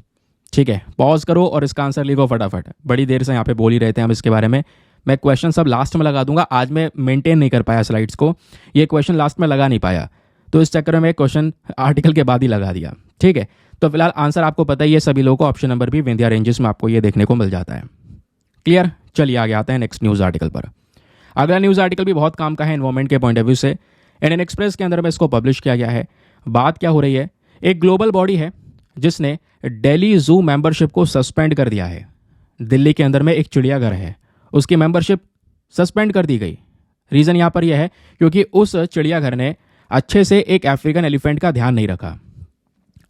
ठीक है, पॉज करो और इसका आंसर लिखो फटाफट। बड़ी देर से यहाँ पे बोल ही रहते हैं हम इसके बारे में। मैं क्वेश्चन सब लास्ट में लगा दूंगा। आज मैं मेंटेन नहीं कर पाया स्लाइड्स को, ये क्वेश्चन लास्ट में लगा नहीं पाया, तो इस चक्कर में क्वेश्चन आर्टिकल के बाद ही लगा दिया। ठीक है, तो फिलहाल आंसर आपको पता ही है सभी लोगों को। ऑप्शन नंबर भी विंध्या रेंजेस में आपको ये देखने को मिल जाता है। क्लियर? चलिए आगे आते हैं नेक्स्ट न्यूज़ आर्टिकल पर। अगला न्यूज़ आर्टिकल भी बहुत काम का है एनवायरमेंट के पॉइंट ऑफ व्यू से। इंडियन एक्सप्रेस के अंदर में इसको पब्लिश किया गया है। बात क्या हो रही है? एक ग्लोबल बॉडी है जिसने दिल्ली जू मेंबरशिप को सस्पेंड कर दिया है। दिल्ली के अंदर में एक चिड़ियाघर है, उसकी मेंबरशिप सस्पेंड कर दी गई। रीज़न यहाँ पर यह है क्योंकि उस चिड़ियाघर ने अच्छे से एक अफ्रीकन एलिफेंट का ध्यान नहीं रखा।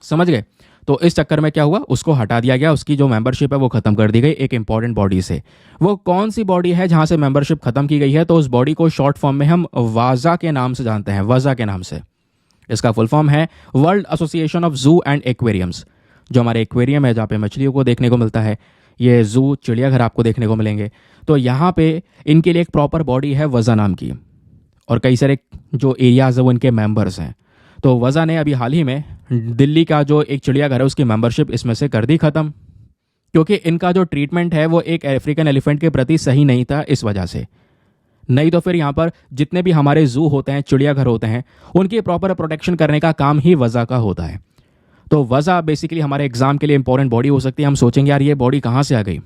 समझ गए? तो इस चक्कर में क्या हुआ, उसको हटा दिया गया, उसकी जो मेंबरशिप है वो खत्म कर दी गई एक इंपॉर्टेंट बॉडी से। वो कौन सी बॉडी है जहां से मेंबरशिप खत्म की गई है? तो उस बॉडी को शॉर्ट फॉर्म में हम वाजा के नाम से जानते हैं, वजा के नाम से। इसका फुल फॉर्म है वर्ल्ड एसोसिएशन ऑफ जू एंड एक्वेरियम्स। जो हमारे एक्वेरियम है जहाँ पे मछलियों को देखने को मिलता है, ये जू चिड़ियाघर आपको देखने को मिलेंगे, तो यहाँ पे इनके लिए एक प्रॉपर बॉडी है वजा नाम की, और कई सारे जो एरियाज है वो इनके मेंबर्स हैं। तो वजा ने अभी हाल ही में दिल्ली का जो एक चिड़ियाघर है उसकी मेंबरशिप इसमें से कर दी खत्म, क्योंकि इनका जो ट्रीटमेंट है वो एक अफ्रीकन एलिफेंट के प्रति सही नहीं था इस वजह से। नहीं तो फिर यहाँ पर जितने भी हमारे जू होते हैं, चिड़ियाघर होते हैं, उनकी प्रॉपर प्रोटेक्शन करने का काम ही वजा का होता है। तो वजा बेसिकली हमारे एग्जाम के लिए इंपॉर्टेंट बॉडी हो सकती है। हम सोचेंगे यार ये बॉडी कहाँ से आ गई,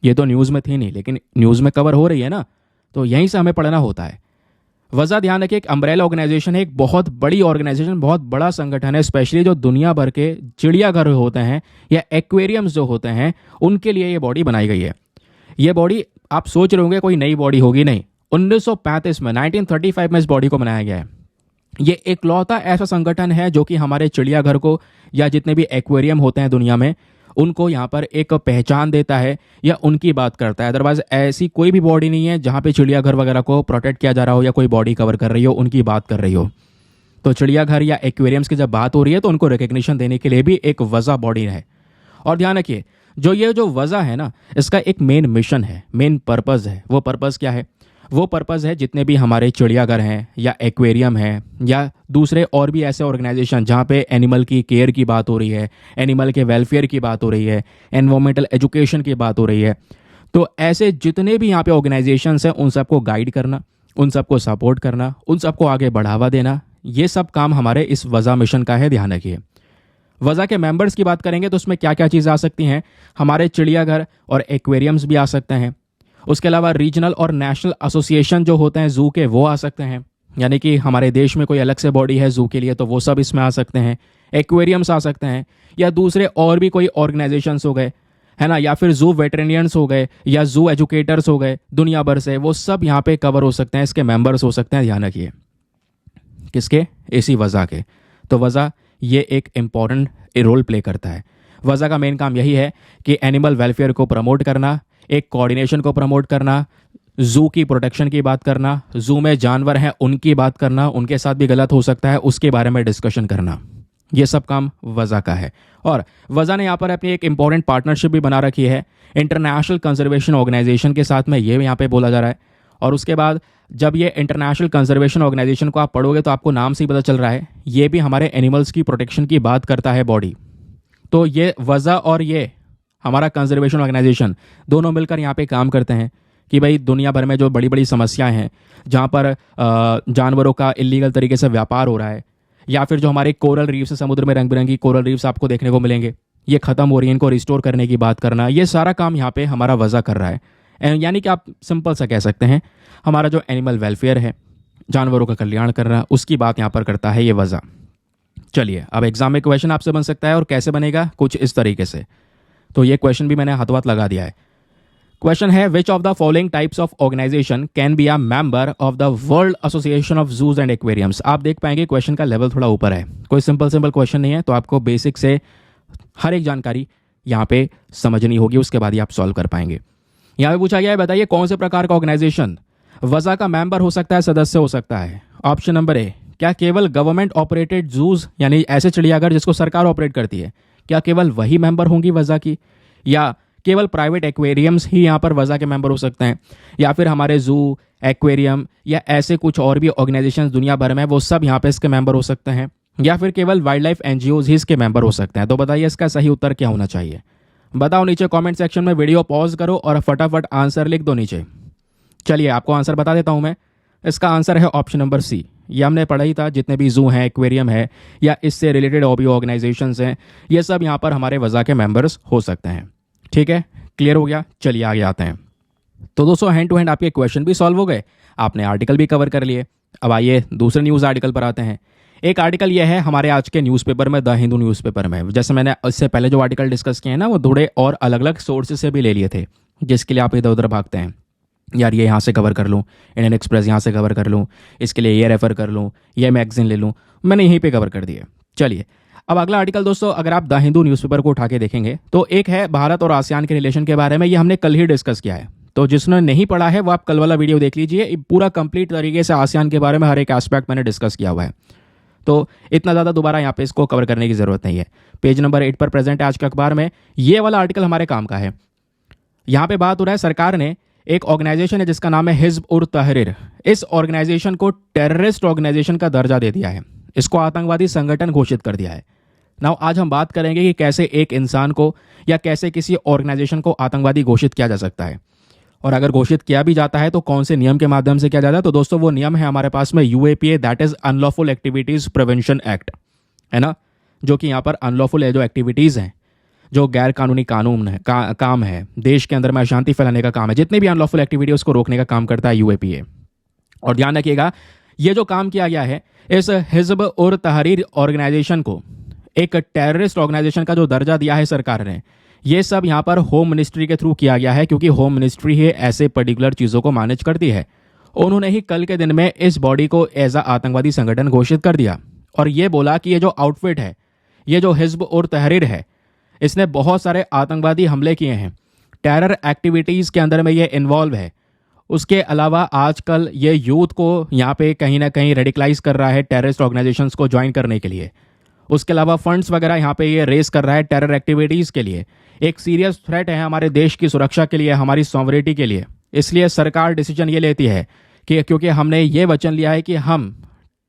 ये तो न्यूज़ में थी नहीं, लेकिन न्यूज़ में कवर हो रही है ना, तो यहीं से हमें पढ़ना होता है। वजा ध्यान रखिए एक अम्ब्रेला ऑर्गेनाइजेशन है, एक बहुत बड़ी ऑर्गेनाइजेशन, बहुत बड़ा संगठन है, स्पेशली जो दुनिया भर के चिड़ियाघर होते हैं या एक्वेरियम्स जो होते हैं उनके लिए ये बॉडी बनाई गई है। ये बॉडी आप सोच रहे होंगे कोई नई बॉडी होगी, नहीं, 1935 में 1935 में इस बॉडी को बनाया गया है। ये इकलौता ऐसा संगठन है जो कि हमारे चिड़ियाघर को या जितने भी एक्वेरियम होते हैं दुनिया में उनको यहाँ पर एक पहचान देता है या उनकी बात करता है। अदरवाइज ऐसी कोई भी बॉडी नहीं है जहाँ पे चिड़ियाघर वगैरह को प्रोटेक्ट किया जा रहा हो या कोई बॉडी कवर कर रही हो, उनकी बात कर रही हो। तो चिड़ियाघर या एक्वेरियम्स की जब बात हो रही है तो उनको रिकग्निशन देने के लिए भी एक वजा बॉडी है। और ध्यान रखिए जो वजा है ना, इसका एक मेन मिशन है, मेन पर्पज़ है। वो पर्पज़ क्या है? वो पर्पज़ है जितने भी हमारे चिड़ियाघर हैं या एक्वेरियम हैं या दूसरे और भी ऐसे ऑर्गेनाइजेशन जहाँ पे एनिमल की केयर की बात हो रही है, एनिमल के वेलफेयर की बात हो रही है, एनवायरमेंटल एजुकेशन की बात हो रही है, तो ऐसे जितने भी यहाँ पे ऑर्गेनाइजेशंस हैं उन सबको गाइड करना, उन सबको सपोर्ट करना, उन सबको आगे बढ़ावा देना, ये सब काम हमारे इस वजा मिशन का है। ध्यान रखिए। वज़ा के मेंबर्स की बात करेंगे तो उसमें क्या क्या चीज़ें आ सकती हैं, हमारे चिड़ियाघर और एक्वेरियम्स भी आ सकते हैं। उसके अलावा रीजनल और नेशनल एसोसिएशन जो होते हैं जू के, वो आ सकते हैं, यानी कि हमारे देश में कोई अलग से बॉडी है जू के लिए तो वो सब इसमें आ सकते हैं। एक्वेरियम्स आ सकते हैं, या दूसरे और भी कोई ऑर्गेनाइजेशंस हो गए, है ना, या फिर जू वेटरेनियंस हो गए, या जू एजुकेटर्स हो गए दुनिया भर से, वो सब यहाँ पे कवर हो सकते हैं, इसके मेंबर्स हो सकते हैं। ध्यान रखिए, किसके? इसी वज़ा के। तो वज़ा ये एक इम्पॉर्टेंट रोल प्ले करता है। वज़ा का मेन काम यही है कि एनिमल वेलफेयर को प्रमोट करना, एक कोऑर्डिनेशन को प्रमोट करना, जू की प्रोटेक्शन की बात करना, जू में जानवर हैं उनकी बात करना, उनके साथ भी गलत हो सकता है उसके बारे में डिस्कशन करना, ये सब काम वज़ा का है। और वज़ा ने यहाँ पर अपनी एक इंपॉर्टेंट पार्टनरशिप भी बना रखी है इंटरनेशनल कंजर्वेशन ऑर्गेनाइजेशन के साथ में, ये यहाँ पे बोला जा रहा है। और उसके बाद जब ये इंटरनेशनल कंजर्वेशन ऑर्गेनाइजेशन को आप पढ़ोगे तो आपको नाम से ही पता चल रहा है, ये भी हमारे एनिमल्स की प्रोटेक्शन की बात करता है बॉडी। तो ये वज़ा और ये हमारा कंजर्वेशन ऑर्गेनाइजेशन दोनों मिलकर यहाँ पे काम करते हैं कि भाई दुनिया भर में जो बड़ी बड़ी समस्याएं हैं, जहाँ पर जानवरों का इलीगल तरीके से व्यापार हो रहा है, या फिर जो हमारे कोरल रीफ्स है, समुद्र में रंग बिरंगी कोरल रीफ्स आपको देखने को मिलेंगे, ये ख़त्म हो रही है, इनको रिस्टोर करने की बात करना, ये सारा काम यहाँ पे हमारा वज़ा कर रहा है। यानी कि आप सिंपल सा कह सकते हैं हमारा जो एनिमल वेलफेयर है, जानवरों का कल्याण करना, उसकी बात यहाँ पर करता है ये वज़ा। चलिए, अब एग्जाम में क्वेश्चन आपसे बन सकता है, और कैसे बनेगा? कुछ इस तरीके से। तो ये क्वेश्चन भी मैंने हाथों हाथ लगा दिया है। क्वेश्चन है, which of the following types of organisation can be a member of the world association of zoos and aquariums. आप देख पाएंगे क्वेश्चन का लेवल थोड़ा ऊपर है, कोई सिंपल क्वेश्चन नहीं है, तो आपको बेसिक से हर एक जानकारी यहाँ पे समझनी होगी, उसके बाद ही आप सॉल्व कर पाएंगे। यहाँ पे पूछा गया है, बताइए कौन से प्रकार का ऑर्गेनाइजेशन वज़ा का मेंबर हो सकता है, सदस्य हो सकता है। ऑप्शन नंबर ए, क्या केवल गवर्नमेंट ऑपरेटेड जूज, यानी ऐसे चिड़ियाघर जिसको सरकार ऑपरेट करती है, क्या केवल वही मेंबर होंगी वज़ा की, या केवल प्राइवेट एक्वेरियम्स ही यहाँ पर वज़ा के मेंबर हो सकते हैं, या फिर हमारे जू, एक्वेरियम या ऐसे कुछ और भी ऑर्गेनाइजेशंस दुनिया भर में, वो सब यहाँ पे इसके मेंबर हो सकते हैं, या फिर केवल वाइल्ड लाइफ एनजीओज ही इसके मेंबर हो सकते हैं। तो बताइए इसका सही उत्तर क्या होना चाहिए? बताओ नीचे कमेंट सेक्शन में, वीडियो पॉज करो और फटाफट आंसर लिख दो नीचे। चलिए आपको आंसर बता देता हूँ मैं, इसका आंसर है ऑप्शन नंबर सी। ये हमने पढ़ा ही था, जितने भी जू हैं, एक्वेरियम है, या इससे रिलेटेड और भी ऑर्गेनाइजेशंस हैं, ये सब यहाँ पर हमारे वज़ा के मेंबर्स हो सकते हैं। ठीक है, क्लियर हो गया? चलिए आगे आते हैं। तो दोस्तों, हैंड टू हैंड आपके क्वेश्चन भी सॉल्व हो गए, आपने आर्टिकल भी कवर कर लिए। अब आइए दूसरे न्यूज़ आर्टिकल पर आते हैं। एक आर्टिकल यह है हमारे आज के न्यूज़पेपर में, द हिंदू न्यूज़पेपर में। जैसे मैंने इससे पहले जो आर्टिकल डिस्कस किए हैं ना, वो थोड़े और अलग अलग सोर्सेज से भी ले लिए थे, जिसके लिए आप इधर उधर भागते हैं, यार ये यहाँ से कवर कर लूँ, इंडियन एक्सप्रेस यहाँ से कवर कर लूँ, इसके लिए ये रेफ़र कर लूँ, ये मैगजीन ले लूँ, मैंने यहीं पे कवर कर दिए। चलिए अब अगला आर्टिकल दोस्तों, अगर आप द हिंदू न्यूज़पेपर को उठा के देखेंगे तो एक है भारत और आसियान के रिलेशन के बारे में, ये हमने कल ही डिस्कस किया है। तो जिसने नहीं पढ़ा है वो आप कल वाला वीडियो देख लीजिए, पूरा कंप्लीट तरीके से आसियान के बारे में हर एक एस्पेक्ट मैंने डिस्कस किया हुआ है, तो इतना ज़्यादा दोबारा यहाँ पे इसको कवर करने की ज़रूरत नहीं है। पेज नंबर 8 पर प्रेजेंट है आज के अखबार में, ये वाला आर्टिकल हमारे काम का है। यहाँ पे बात हो रहा है, सरकार ने एक ऑर्गेनाइजेशन है जिसका नाम है हिज़्ब उर तहरीर, इस ऑर्गेनाइजेशन को टेररिस्ट ऑर्गेनाइजेशन का दर्जा दे दिया है, इसको आतंकवादी संगठन घोषित कर दिया है। नाउ आज हम बात करेंगे कि कैसे एक इंसान को या कैसे किसी ऑर्गेनाइजेशन को आतंकवादी घोषित किया जा सकता है, और अगर घोषित किया भी जाता है तो कौन से नियम के माध्यम से किया जाता है। तो दोस्तों वो नियम है हमारे पास में UAPA, that is unlawful activities prevention act, है ना, जो कि यहाँ पर अनलॉफुल है जो एक्टिविटीज़ हैं, जो गैर कानूनी कानून है, काम है, देश के अंदर में अशांति फैलाने का काम है, जितनी भी अनलॉफुल एक्टिविटी उसको रोकने का काम करता है यूएपीए। और ध्यान रखिएगा, ये जो काम किया गया है, इस हिज़्ब उर तहरीर ऑर्गेनाइजेशन को एक टेररिस्ट ऑर्गेनाइजेशन का जो दर्जा दिया है सरकार ने, ये सब यहाँ पर होम मिनिस्ट्री के थ्रू किया गया है, क्योंकि होम मिनिस्ट्री ही ऐसे पर्टिकुलर चीज़ों को मैनेज करती है। उन्होंने ही कल के दिन में इस बॉडी को एज अ आतंकवादी संगठन घोषित कर दिया, और ये बोला कि ये जो आउटफिट है, ये जो हिज़्ब उर तहरीर है, इसने बहुत सारे आतंकवादी हमले किए हैं, टेरर एक्टिविटीज़ के अंदर में ये इन्वॉल्व है। उसके अलावा आजकल ये यूथ को यहाँ पे कहीं ना कहीं रेडिकलाइज कर रहा है टेररिस्ट ऑर्गेनाइजेशंस को ज्वाइन करने के लिए। उसके अलावा फंड्स वगैरह यहाँ पे ये रेस कर रहा है टेरर एक्टिविटीज़ के लिए। एक सीरियस थ्रेट है हमारे देश की सुरक्षा के लिए, हमारी सॉवरेनिटी के लिए। इसलिए सरकार डिसीजन ये लेती है कि क्योंकि हमने ये वचन लिया है कि हम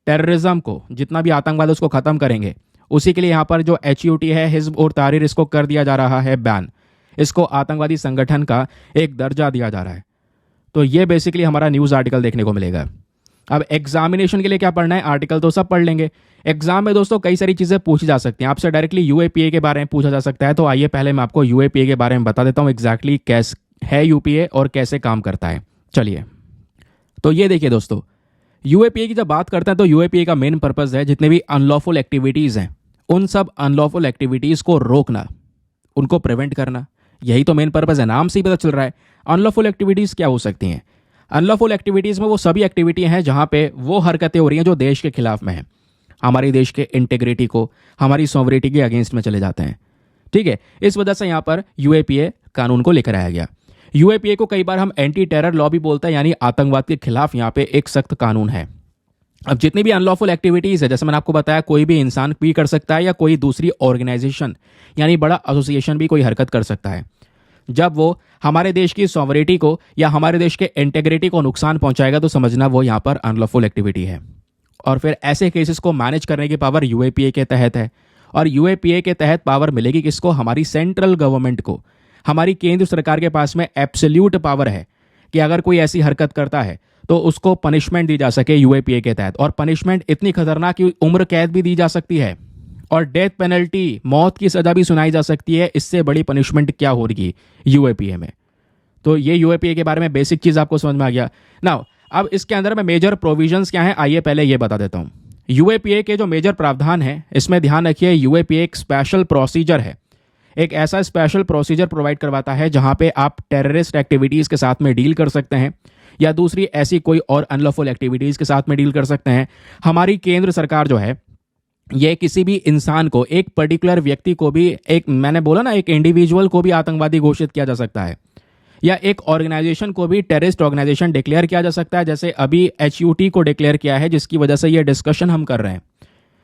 टेररिज्म को, जितना भी आतंकवाद उसको ख़त्म करेंगे, उसी के लिए यहाँ पर जो HUT है, हिज़्ब उर तहरीर, इसको कर दिया जा रहा है बैन, इसको आतंकवादी संगठन का एक दर्जा दिया जा रहा है। तो ये बेसिकली हमारा न्यूज़ आर्टिकल देखने को मिलेगा। अब एग्जामिनेशन के लिए क्या पढ़ना है, आर्टिकल तो सब पढ़ लेंगे। एग्जाम में दोस्तों कई सारी चीज़ें पूछी जा सकती हैं, आपसे डायरेक्टली यूएपीए के बारे में पूछा जा सकता है। तो आइए पहले मैं आपको यूएपीए के बारे में बता देता हूँ एग्जैक्टली कैसे है यूपीए और कैसे काम करता है। चलिए, तो ये देखिए दोस्तों, यूएपीए की जब बात करते हैं तो यूएपीए का मेन पर्पज़ है जितने भी अनलॉफुल एक्टिविटीज़ हैं उन सब अनलॉफुल एक्टिविटीज़ को रोकना, उनको प्रिवेंट करना। यही तो मेन पर्पज़ है, नाम से ही पता चल रहा है। अनलॉफुल एक्टिविटीज़ क्या हो सकती हैं? अनलॉफुल एक्टिविटीज़ में वो सभी एक्टिविटी हैं जहाँ पे वो हरकतें हो रही हैं जो देश के खिलाफ में हैं, हमारे देश के इंटीग्रिटी को, हमारी सॉवरेनिटी के अगेंस्ट में चले जाते हैं। ठीक है, इस वजह से यहाँ पर यूएपीए कानून को लेकर आया गया। यूएपीए को कई बार हम एंटी टेरर लॉ भी बोलते हैं, यानी आतंकवाद के खिलाफ यहाँ पे एक सख्त कानून है। अब जितनी भी अनलॉफुल एक्टिविटीज़ है, जैसे मैंने आपको बताया, कोई भी इंसान भी कर सकता है या कोई दूसरी ऑर्गेनाइजेशन यानी बड़ा एसोसिएशन भी कोई हरकत कर सकता है। जब वो हमारे देश की सॉवरेनिटी को या हमारे देश के इंटीग्रिटी को नुकसान पहुंचाएगा तो समझना वो यहाँ पर अनलॉफुल एक्टिविटी है। और फिर ऐसे केसेस को मैनेज करने की पावर यूएपीए के तहत है। और यूएपीए के तहत पावर मिलेगी किसको? हमारी सेंट्रल गवर्नमेंट को। हमारी केंद्र सरकार के पास में एब्सोल्यूट पावर है कि अगर कोई ऐसी हरकत करता है तो उसको पनिशमेंट दी जा सके यूएपीए के तहत। और पनिशमेंट इतनी खतरनाक कि उम्र कैद भी दी जा सकती है और डेथ पेनल्टी, मौत की सजा भी सुनाई जा सकती है। इससे बड़ी पनिशमेंट क्या हो रही यूएपीए में? तो ये यूएपीए के बारे में बेसिक चीज़ आपको समझ में आ गया ना। अब इसके अंदर में मेजर प्रोविजंस क्या हैं, आइए पहले ये बता देता हूँ। यूएपीए के जो मेजर प्रावधान है, इसमें ध्यान रखिए, यूएपीए एक स्पेशल प्रोसीजर है, एक ऐसा स्पेशल प्रोसीजर प्रोवाइड करवाता है जहां पे आप टेररिस्ट एक्टिविटीज़ के साथ में डील कर सकते हैं या दूसरी ऐसी कोई और अनलॉफुल एक्टिविटीज़ के साथ में डील कर सकते हैं। हमारी केंद्र सरकार जो है, ये किसी भी इंसान को, एक पर्टिकुलर व्यक्ति को भी, एक मैंने बोला ना, एक इंडिविजुअल को भी आतंकवादी घोषित किया जा सकता है या एक ऑर्गेनाइजेशन को भी टेररिस्ट ऑर्गेनाइजेशन डिक्लेयर किया जा सकता है, जैसे अभी एचयूटी को डिक्लेयर किया है, जिसकी वजह से ये डिस्कशन हम कर रहे हैं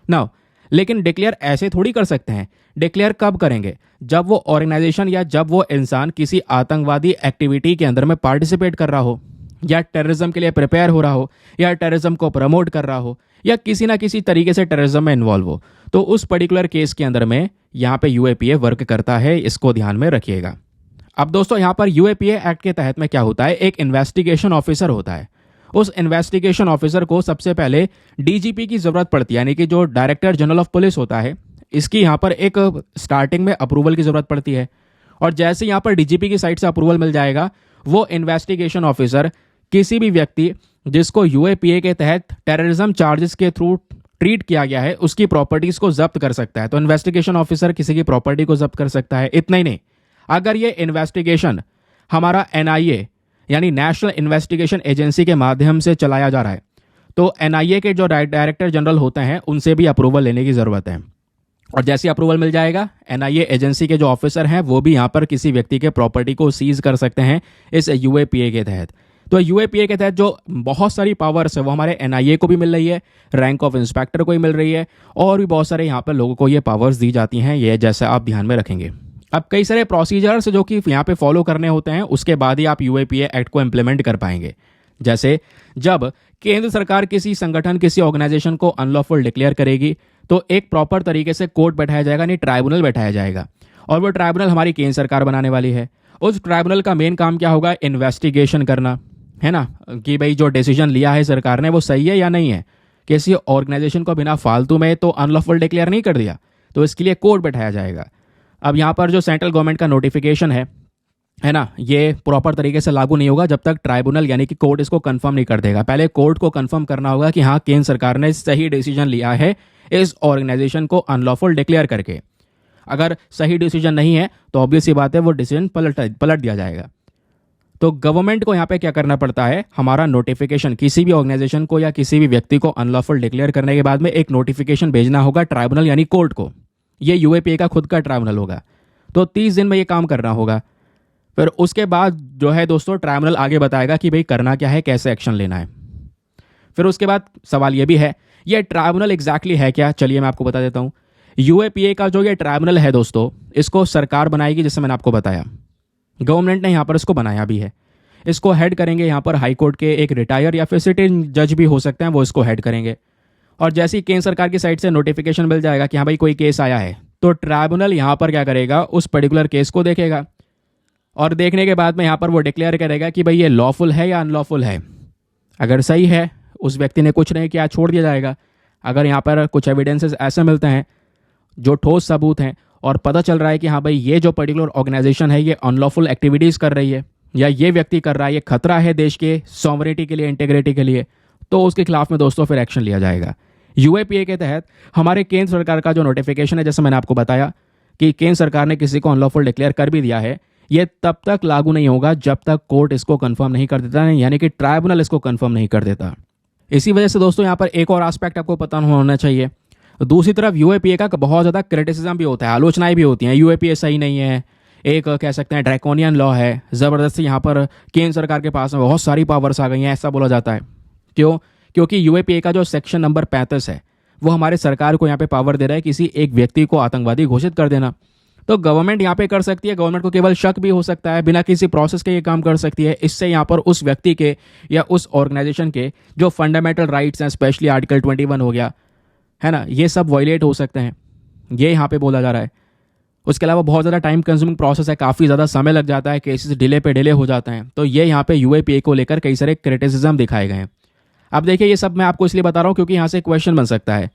ना। लेकिन डिक्लेयर ऐसे थोड़ी कर सकते हैं। डिक्लेयर कब करेंगे? जब वो ऑर्गेनाइजेशन या जब वो इंसान किसी आतंकवादी एक्टिविटी के अंदर में पार्टिसिपेट कर रहा हो या टेररिज्म के लिए प्रिपेयर हो रहा हो या टेररिज्म को प्रमोट कर रहा हो या किसी ना किसी तरीके से टेररिज्म में इन्वॉल्व हो, तो उस पर्टिकुलर केस के अंदर में यहाँ पे यूएपीए वर्क करता है। इसको ध्यान में रखिएगा। अब दोस्तों, यहाँ पर यूएपीए एक्ट के तहत में क्या होता है, एक इन्वेस्टिगेशन ऑफिसर होता है। उस इन्वेस्टिगेशन ऑफिसर को सबसे पहले डीजीपी की जरूरत पड़ती है, यानी कि जो डायरेक्टर जनरल ऑफ पुलिस होता है, इसकी यहाँ पर एक स्टार्टिंग में अप्रूवल की जरूरत पड़ती है। और जैसे यहाँ पर डीजीपी की साइड से अप्रूवल मिल जाएगा, वो इन्वेस्टिगेशन ऑफिसर किसी भी व्यक्ति जिसको यूएपीए के तहत टेररिज्म चार्जेस के थ्रू ट्रीट किया गया है, उसकी प्रॉपर्टीज को जब्त कर सकता है। तो इन्वेस्टिगेशन ऑफिसर किसी की प्रॉपर्टी को जब्त कर सकता है। इतना ही नहीं, अगर ये इन्वेस्टिगेशन हमारा एनआईए यानी नेशनल इन्वेस्टिगेशन एजेंसी के माध्यम से चलाया जा रहा है, तो एनआईए के जो डायरेक्टर जनरल होते हैं उनसे भी अप्रूवल लेने की ज़रूरत है। और जैसे अप्रूवल मिल जाएगा, एनआईए एजेंसी के जो ऑफिसर हैं वो भी यहाँ पर किसी व्यक्ति के प्रॉपर्टी को सीज कर सकते हैं इस यूएपीए के तहत। तो यूएपीए के तहत जो बहुत सारी पावर्स है वो हमारे एनआईए को भी मिल रही है, रैंक ऑफ इंस्पेक्टर को भी मिल रही है, और भी बहुत सारे यहाँ पर लोगों को ये पावर्स दी जाती हैं। ये जैसे आप ध्यान में रखेंगे। अब कई सारे प्रोसीजर्स जो कि यहाँ पे फॉलो करने होते हैं, उसके बाद ही आप यूएपीए एक्ट को इम्प्लीमेंट कर पाएंगे। जैसे जब केंद्र सरकार किसी संगठन, किसी ऑर्गेनाइजेशन को अनलॉफुल डिक्लेयर करेगी, तो एक प्रॉपर तरीके से कोर्ट बैठाया जाएगा, यानी ट्राइब्यूनल बैठाया जाएगा, और वो ट्राइब्यूनल हमारी केंद्र सरकार बनाने वाली है। उस ट्राइब्यूनल का मेन काम क्या होगा? इन्वेस्टिगेशन करना, है ना, कि भाई जो डिसीजन लिया है सरकार ने वो सही है या नहीं है। किसी ऑर्गेनाइजेशन को बिना फालतू में तो अनलॉफुल डिक्लेयर नहीं कर दिया, तो इसके लिए कोर्ट बैठाया जाएगा। अब यहाँ पर जो सेंट्रल गवर्नमेंट का नोटिफिकेशन है ना, ये प्रॉपर तरीके से लागू नहीं होगा जब तक ट्राइब्यूनल यानी कि कोर्ट इसको कंफर्म नहीं कर देगा। पहले कोर्ट को कंफर्म करना होगा कि हाँ, केंद्र सरकार ने सही डिसीजन लिया है इस ऑर्गेनाइजेशन को अनलॉफुल डिक्लेयर करके। अगर सही डिसीजन नहीं है तो ऑब्वियस सी बात है, वो डिसीजन पलट दिया जाएगा। तो गवर्नमेंट को यहाँ पे क्या करना पड़ता है? हमारा नोटिफिकेशन किसी भी ऑर्गेनाइजेशन को या किसी भी व्यक्ति को अनलॉफुल डिक्लेयर करने के बाद में एक नोटिफिकेशन भेजना होगा ट्राइब्यूनल यानी कोर्ट को। ये यूएपीए का खुद का ट्राइब्यूनल होगा, तो 30 दिन में ये काम करना होगा। फिर उसके बाद जो है दोस्तों, ट्राइब्यूनल आगे बताएगा कि भाई करना क्या है, कैसे एक्शन लेना है। फिर उसके बाद सवाल ये भी है, ये ट्राइब्यूनल एग्जैक्टली है क्या? चलिए मैं आपको बता देता हूँ। यूएपीए का जो ये ट्राइब्यूनल है दोस्तों, इसको सरकार बनाएगी, जैसे मैंने आपको बताया। गवर्नमेंट ने यहाँ पर इसको बनाया भी है। इसको हेड करेंगे यहाँ पर हाई कोर्ट के एक रिटायर या फिर सिटिंग जज भी हो सकते हैं, वो इसको हेड करेंगे। और जैसे ही केंद्र सरकार की साइड से नोटिफिकेशन मिल जाएगा कि हाँ भाई कोई केस आया है, तो ट्राइब्यूनल यहाँ पर क्या करेगा? उस पर्टिकुलर केस को देखेगा, और देखने के बाद में यहाँ पर वो डिक्लेयर करेगा कि भाई ये लॉफुल है या अनलॉफुल है। अगर सही है, उस व्यक्ति ने कुछ नहीं किया, छोड़ दिया जाएगा। अगर यहाँ पर कुछ एविडेंसेस ऐसे मिलते हैं जो ठोस सबूत हैं और पता चल रहा है कि हाँ भाई ये जो पर्टिकुलर ऑर्गेनाइजेशन है ये अनलॉफुल एक्टिविटीज़ कर रही है या ये व्यक्ति कर रहा है, ये खतरा है देश के सॉवरेनिटी के लिए, इंटीग्रिटी के लिए, तो उसके खिलाफ में दोस्तों फिर एक्शन लिया जाएगा। यूएपीए के तहत हमारे केंद्र सरकार का जो नोटिफिकेशन है, जैसे मैंने आपको बताया कि केंद्र सरकार ने किसी को अनलॉफुल डिक्लेयर कर भी दिया है, ये तब तक लागू नहीं होगा जब तक कोर्ट इसको कंफर्म नहीं कर देता है, यानी कि ट्राइब्यूनल इसको कंफर्म नहीं कर देता। इसी वजह से दोस्तों यहाँ पर एक और एस्पेक्ट आपको पता होना चाहिए। दूसरी तरफ यूएपीए का बहुत ज़्यादा क्रिटिसिज्म भी होता है, आलोचनाएं भी होती हैं, यूएपीए सही नहीं है, एक कह सकते हैं ड्रैकोनियन लॉ है, ज़बरदस्ती यहाँ पर केंद्र सरकार के पास में बहुत सारी पावर्स आ गई हैं, ऐसा बोला जाता है। क्यों? क्योंकि यूएपीए का जो सेक्शन नंबर 35 है वो हमारे सरकार को यहाँ पे पावर दे रहा है किसी एक व्यक्ति को आतंकवादी घोषित कर देना। तो गवर्नमेंट यहाँ पे कर सकती है, गवर्नमेंट को केवल शक भी हो सकता है, बिना किसी प्रोसेस के ये काम कर सकती है। इससे यहाँ पर उस व्यक्ति के या उस ऑर्गेनाइजेशन के जो फंडामेंटल राइट्स हैं, स्पेशली आर्टिकल 21 हो गया है ना, ये सब वायलेट हो सकते हैं, ये यहाँ पे बोला जा रहा है। उसके अलावा बहुत ज़्यादा टाइम कंज्यूमिंग प्रोसेस है, काफ़ी ज़्यादा समय लग जाता है, केसेस डिले पे डिले हो जाते हैं। तो ये यहाँ पे यूएपीए को लेकर कई सारे क्रिटिसिज्म दिखाए गए हैं। अब देखिए ये सब मैं आपको इसलिए बता रहा हूँ क्योंकि यहाँ से क्वेश्चन बन सकता है।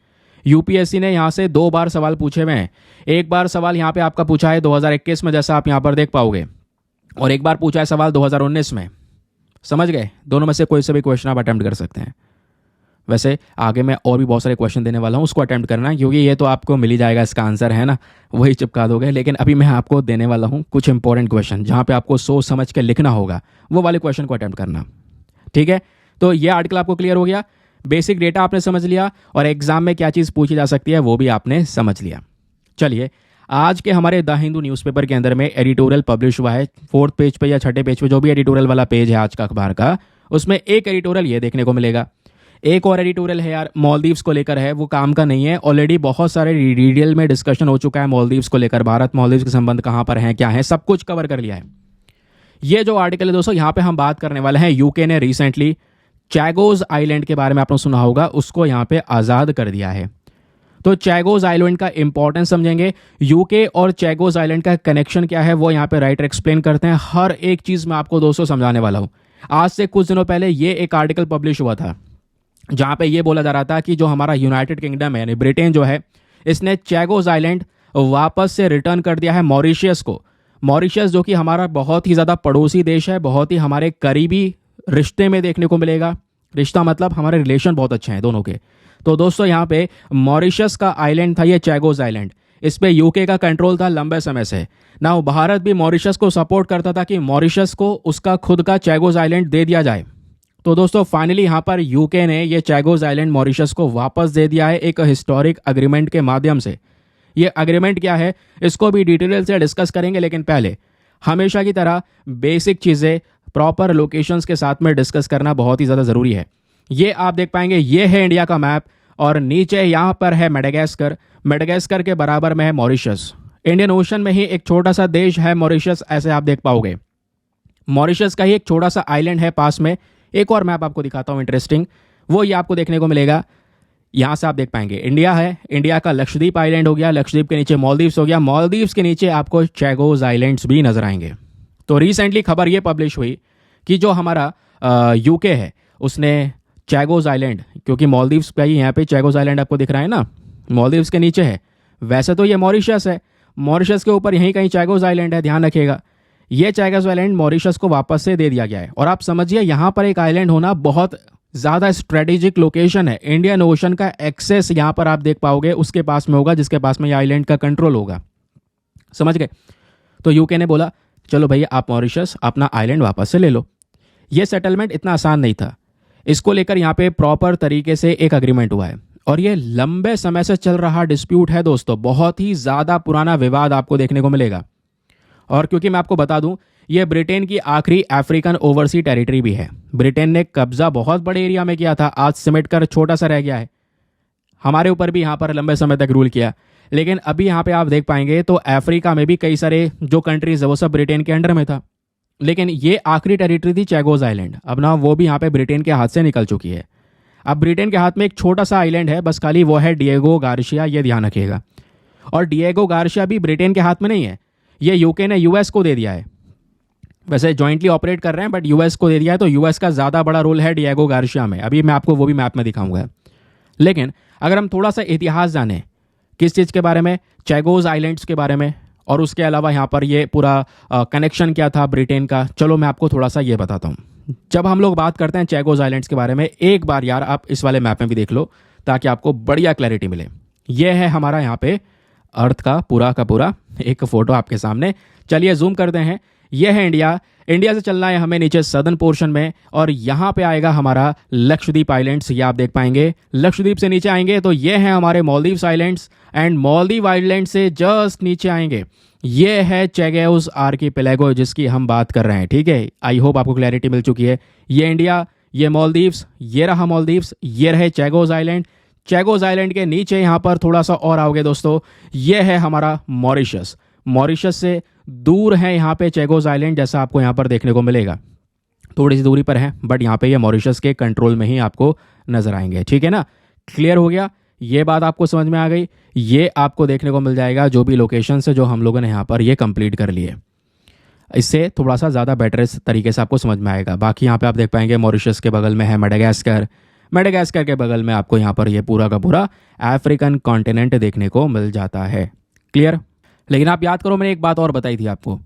यूपीएससी ने यहाँ से 2 बार सवाल पूछे हुए हैं। एक बार सवाल यहाँ पे आपका पूछा है 2021 में, जैसा आप यहाँ पर देख पाओगे, और एक बार पूछा है सवाल 2019 में। समझ गए? दोनों में से कोई से भी क्वेश्चन आप अटेम्प्ट कर सकते हैं। वैसे आगे मैं और भी बहुत सारे क्वेश्चन देने वाला हूँ, उसको अटेम्प्ट करना, क्योंकि ये तो आपको मिल ही जाएगा इसका आंसर, है ना, वही चिपका दोगे। लेकिन अभी मैं आपको देने वाला हूँ कुछ इंपॉर्टेंट क्वेश्चन जहाँ पे आपको सोच समझ के लिखना होगा, वो वाले क्वेश्चन को अटेम्प्ट करना। ठीक है, तो ये आर्टिकल आपको क्लियर हो गया, बेसिक डेटा आपने समझ लिया और एग्जाम में क्या चीज़ पूछी जा सकती है वो भी आपने समझ लिया। चलिए, आज के हमारे द हिंदू न्यूज़पेपर के अंदर में एडिटोरियल पब्लिश हुआ है, 4th पेज पे या 6ठे पेज पे, जो भी एडिटोरियल वाला पेज है आज का अखबार का, उसमें एक एडिटोरियल ये देखने को मिलेगा। एक और एडिटोरियल है यार, मालदीव्स को लेकर है, वो काम का नहीं है, ऑलरेडी बहुत सारे डिटेल में डिस्कशन हो चुका है मालदीव्स को लेकर, भारत मालदीव्स के संबंध कहाँ पर हैं, क्या है, सब कुछ कवर कर लिया है। ये जो आर्टिकल है दोस्तों, यहाँ पे हम बात करने वाले हैं, यूके ने रिसेंटली चैगोज आइलैंड के बारे में आपने सुना होगा, उसको यहाँ पे आज़ाद कर दिया है। तो चैगोज आइलैंड का इंपॉर्टेंस समझेंगे, यूके और चैगोज आइलैंड का कनेक्शन क्या है वो यहाँ पे राइटर एक्सप्लेन करते हैं। हर एक चीज़ मैं आपको दोस्तों समझाने वाला हूँ। आज से कुछ दिनों पहले ये एक आर्टिकल पब्लिश हुआ था जहाँ पे ये बोला जा रहा था कि जो हमारा यूनाइटेड किंगडम है, यानी ब्रिटेन जो है, इसने चैगोज आइलैंड वापस से रिटर्न कर दिया है मॉरिशियस को। मॉरिशियस जो कि हमारा बहुत ही ज़्यादा पड़ोसी देश है, बहुत ही हमारे करीबी रिश्ते में देखने को मिलेगा। रिश्ता मतलब हमारे रिलेशन बहुत अच्छे हैं दोनों के। तो दोस्तों यहाँ पे मॉरिशस का आइलैंड था ये चैगोज आइलैंड, इस पे यूके का कंट्रोल था लंबे समय से ना। भारत भी मॉरिशस को सपोर्ट करता था कि मॉरिशस को उसका खुद का चैगोज आइलैंड दे दिया जाए। तो दोस्तों फाइनली यहाँ पर यूके ने ये चैगोज आइलैंड मॉरिशस को वापस दे दिया है एक हिस्टोरिक अग्रीमेंट के माध्यम से। ये अग्रीमेंट क्या है इसको भी डिटेल से डिस्कस करेंगे, लेकिन पहले हमेशा की तरह बेसिक चीज़ें प्रॉपर लोकेशंस के साथ में डिस्कस करना बहुत ही ज़्यादा ज़रूरी है। ये आप देख पाएंगे, ये है इंडिया का मैप और नीचे यहाँ पर है मेडागास्कर, मेडागास्कर के बराबर में है मॉरिशस। इंडियन ओशन में ही एक छोटा सा देश है मॉरिशस, ऐसे आप देख पाओगे। मॉरिशस का ही एक छोटा सा आइलैंड है पास में। एक और मैप आपको दिखाता हूँ इंटरेस्टिंग, वो ये आपको देखने को मिलेगा। यहाँ से आप देख पाएंगे इंडिया है, इंडिया का लक्षद्वीप आइलैंड हो गया, लक्षद्वीप के नीचे मालदीव्स हो गया, मालदीव्स के नीचे आपको चैगोज आइलैंड्स भी नजर आएंगे। तो रिसेंटली खबर ये पब्लिश हुई कि जो हमारा यूके है उसने चैगोज आइलैंड, क्योंकि मालदीव्स का ही यहाँ पे चैगोज आइलैंड आपको दिख रहा है ना, मालदीव्स के नीचे है। वैसे तो ये मॉरिशस है, मॉरिशस के ऊपर यहीं कहीं चैगोज आइलैंड है, ध्यान रखिएगा। ये चैगोज आइलैंड मॉरिशस को वापस से दे दिया गया है। और आप समझिए यहाँ पर एक आइलैंड होना बहुत ज़्यादा स्ट्रेटेजिक लोकेशन है। इंडियन ओशन का एक्सेस यहाँ पर आप देख पाओगे उसके पास में होगा जिसके पास में ये आइलैंड का कंट्रोल होगा। समझ गए? तो यूके ने बोला चलो भैया आप मॉरिशस अपना आइलैंड वापस से ले लो। ये सेटलमेंट इतना आसान नहीं था, इसको लेकर यहाँ पे प्रॉपर तरीके से एक अग्रीमेंट हुआ है और ये लंबे समय से चल रहा डिस्प्यूट है दोस्तों, बहुत ही ज़्यादा पुराना विवाद आपको देखने को मिलेगा। और क्योंकि मैं आपको बता दूं ये ब्रिटेन की आखिरी अफ्रीकन ओवरसी टेरिटरी भी है। ब्रिटेन ने कब्जा बहुत बड़े एरिया में किया था, आज सिमट कर छोटा सा रह गया है। हमारे ऊपर भी यहाँ पर लंबे समय तक रूल किया, लेकिन अभी यहाँ पे आप देख पाएंगे तो अफ्रीका में भी कई सारे जो कंट्रीज है वो सब ब्रिटेन के अंडर में था। लेकिन ये आखिरी टेरिटरी थी चैगोज आइलैंड, अब ना वो भी यहाँ पे ब्रिटेन के हाथ से निकल चुकी है। अब ब्रिटेन के हाथ में एक छोटा सा आइलैंड है बस, खाली वो है डिएगो गार्शिया, ये ध्यान रखिएगा। और डिएगो गार्शिया भी ब्रिटेन के हाथ में नहीं है, ये यूके ने यूएस को दे दिया है। वैसे जॉइंटली ऑपरेट कर रहे हैं, बट यूएस को दे दिया है, तो यूएस का ज़्यादा बड़ा रोल है डिएगो गार्शिया में। अभी मैं आपको वो भी मैप में दिखाऊंगा। लेकिन अगर हम थोड़ा सा इतिहास जानें, किस चीज़ के बारे में, चैगोज आइलैंड्स के बारे में, और उसके अलावा यहाँ पर ये पूरा कनेक्शन क्या था ब्रिटेन का, चलो मैं आपको थोड़ा सा ये बताता हूँ। जब हम लोग बात करते हैं चैगोज आइलैंड्स के बारे में, एक बार यार आप इस वाले मैप में भी देख लो ताकि आपको बढ़िया क्लैरिटी मिले। ये है हमारा यहाँ पे अर्थ का पूरा एक फोटो आपके सामने। चलिए जूम करते हैं। यह है इंडिया। इंडिया से चलना है हमें नीचे सदर्न पोर्शन में, और यहाँ पे आएगा हमारा लक्षद्वीप आइलैंड्स। ये आप देख पाएंगे। लक्षद्वीप से नीचे आएंगे तो ये है हमारे Maldives islands, and Maldives island से जस्ट नीचे आएंगे ये है चैगोस आर्कीपेलागो जिसकी हम बात कर रहे हैं। ठीक है, आई होप आपको क्लैरिटी मिल चुकी है। ये इंडिया, ये मालदीव्स, ये रहा मालदीव्स, ये रहे चैगोस आइलैंड। चैगोस आइलैंड के नीचे यहाँ पर थोड़ा सा और आओगे दोस्तों, ये है हमारा मॉरिशस। मॉरिशस से दूर है यहाँ पे चैगोस आइलैंड, जैसा आपको यहाँ पर देखने को मिलेगा। थोड़ी सी दूरी पर है, बट यहाँ पे ये मॉरिशस के कंट्रोल में ही आपको नजर आएंगे। ठीक है ना, क्लियर हो गया, ये बात आपको समझ में आ गई। ये आपको देखने को मिल जाएगा जो भी लोकेशन से जो हम लोगों ने यहाँ पर ये कंप्लीट कर लिए। इससे थोड़ा सा ज़्यादा बेटर तरीके से आपको समझ में आएगा। बाकी यहाँ पे आप देख पाएंगे मॉरिशस के बगल में है मेडागास्कर। मेडागास्कर के बगल में आपको यहाँ पर ये पूरा का पूरा अफ्रीकन कॉन्टिनेंट देखने को मिल जाता है। क्लियर। लेकिन आप याद करो, मैंने एक बात और बताई थी आपको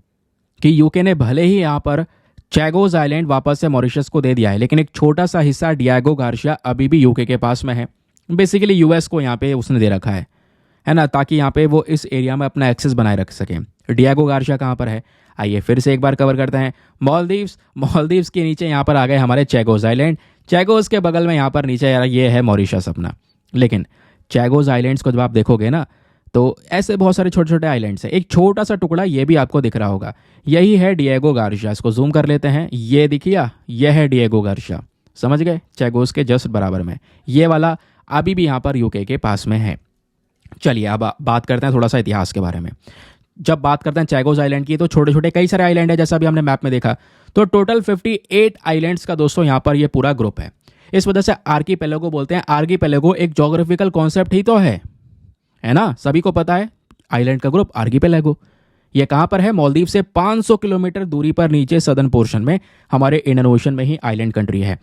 कि यूके ने भले ही यहाँ पर चैगोस आइलैंड वापस से मॉरिशस को दे दिया है, लेकिन एक छोटा सा हिस्सा डिएगो गार्शिया अभी भी यूके के पास में है। बेसिकली यूएस को यहाँ पे उसने दे रखा है ना, ताकि यहाँ पे वो इस एरिया में अपना एक्सेस बनाए रख सके। डिएगो गार्शिया कहाँ पर है, आइए फिर से एक बार कवर करते हैं। मालदीव्स, मालदीव्स के नीचे यहाँ पर आ गए हमारे चैगोस आइलैंड। चैगोस के बगल में यहाँ पर नीचे ये है मॉरिशस अपना। लेकिन चैगोस आइलैंड्स को जब आप देखोगे ना, तो ऐसे बहुत सारे छोटे छोटे आइलैंड्स हैं। एक छोटा सा टुकड़ा ये भी आपको दिख रहा होगा, यही है डिएगो गार्शिया। इसको जूम कर लेते हैं, ये दिखिया, यह है डिएगो गार्शिया। समझ गए, चैगोस के जस्ट बराबर में ये वाला अभी भी यहाँ पर यूके के पास में है। चलिए अब बात करते हैं थोड़ा सा इतिहास के बारे में। जब बात करते हैं चैगोस आइलैंड की, तो छोटे छोटे कई सारे आइलैंड है, जैसा अभी हमने मैप में देखा। तो टोटल 58 आइलैंड्स का दोस्तों यहाँ पर ये पूरा ग्रुप है। इस वजह से आर्कीपेलागो बोलते हैं। आर्कीपेलागो एक ज्योग्राफिकल कॉन्सेप्ट ही तो है ना, सभी को पता है। आइलैंड का ग्रुप आर्कीपेलागो, ये कहाँ पर है, मालदीव से 500 किलोमीटर दूरी पर नीचे सदर्न पोर्शन में हमारे इंडियन ओशन में ही आइलैंड कंट्री है।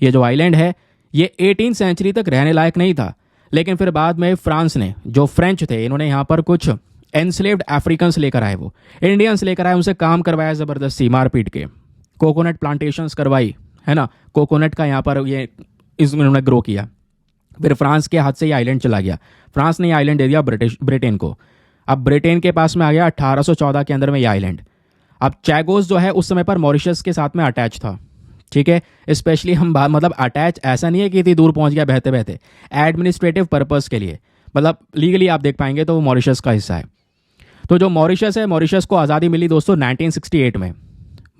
ये जो आइलैंड है ये 18वीं सेंचुरी तक रहने लायक नहीं था, लेकिन फिर बाद में फ्रांस ने, जो फ्रेंच थे, इन्होंने यहाँ पर कुछ एनस्लेव्ड अफ्रीकन्स लेकर आए, वो इंडियंस लेकर आए, उनसे काम करवाया ज़बरदस्ती मारपीट के, कोकोनट प्लांटेशंस करवाई, है ना, कोकोनट का यहाँ पर ये इन्होंने ग्रो किया। फिर फ्रांस के हाथ से ये आइलैंड चला गया। फ्रांस ने ये आइलैंड दे दिया ब्रिटेन को। अब ब्रिटेन के पास में आ गया 1814 के अंदर में ये आइलैंड। अब चैगोस जो है उस समय पर मॉरिशस के साथ में अटैच था। ठीक है, स्पेशली हम मतलब अटैच ऐसा नहीं है कि इतनी दूर पहुंच गया बहते बहते, एडमिनिस्ट्रेटिव पर्पस के लिए, मतलब लीगली आप देख पाएंगे तो वो मॉरिशस का हिस्सा है। तो जो मॉरिशस है, मॉरिशस को आज़ादी मिली दोस्तों 1968 में।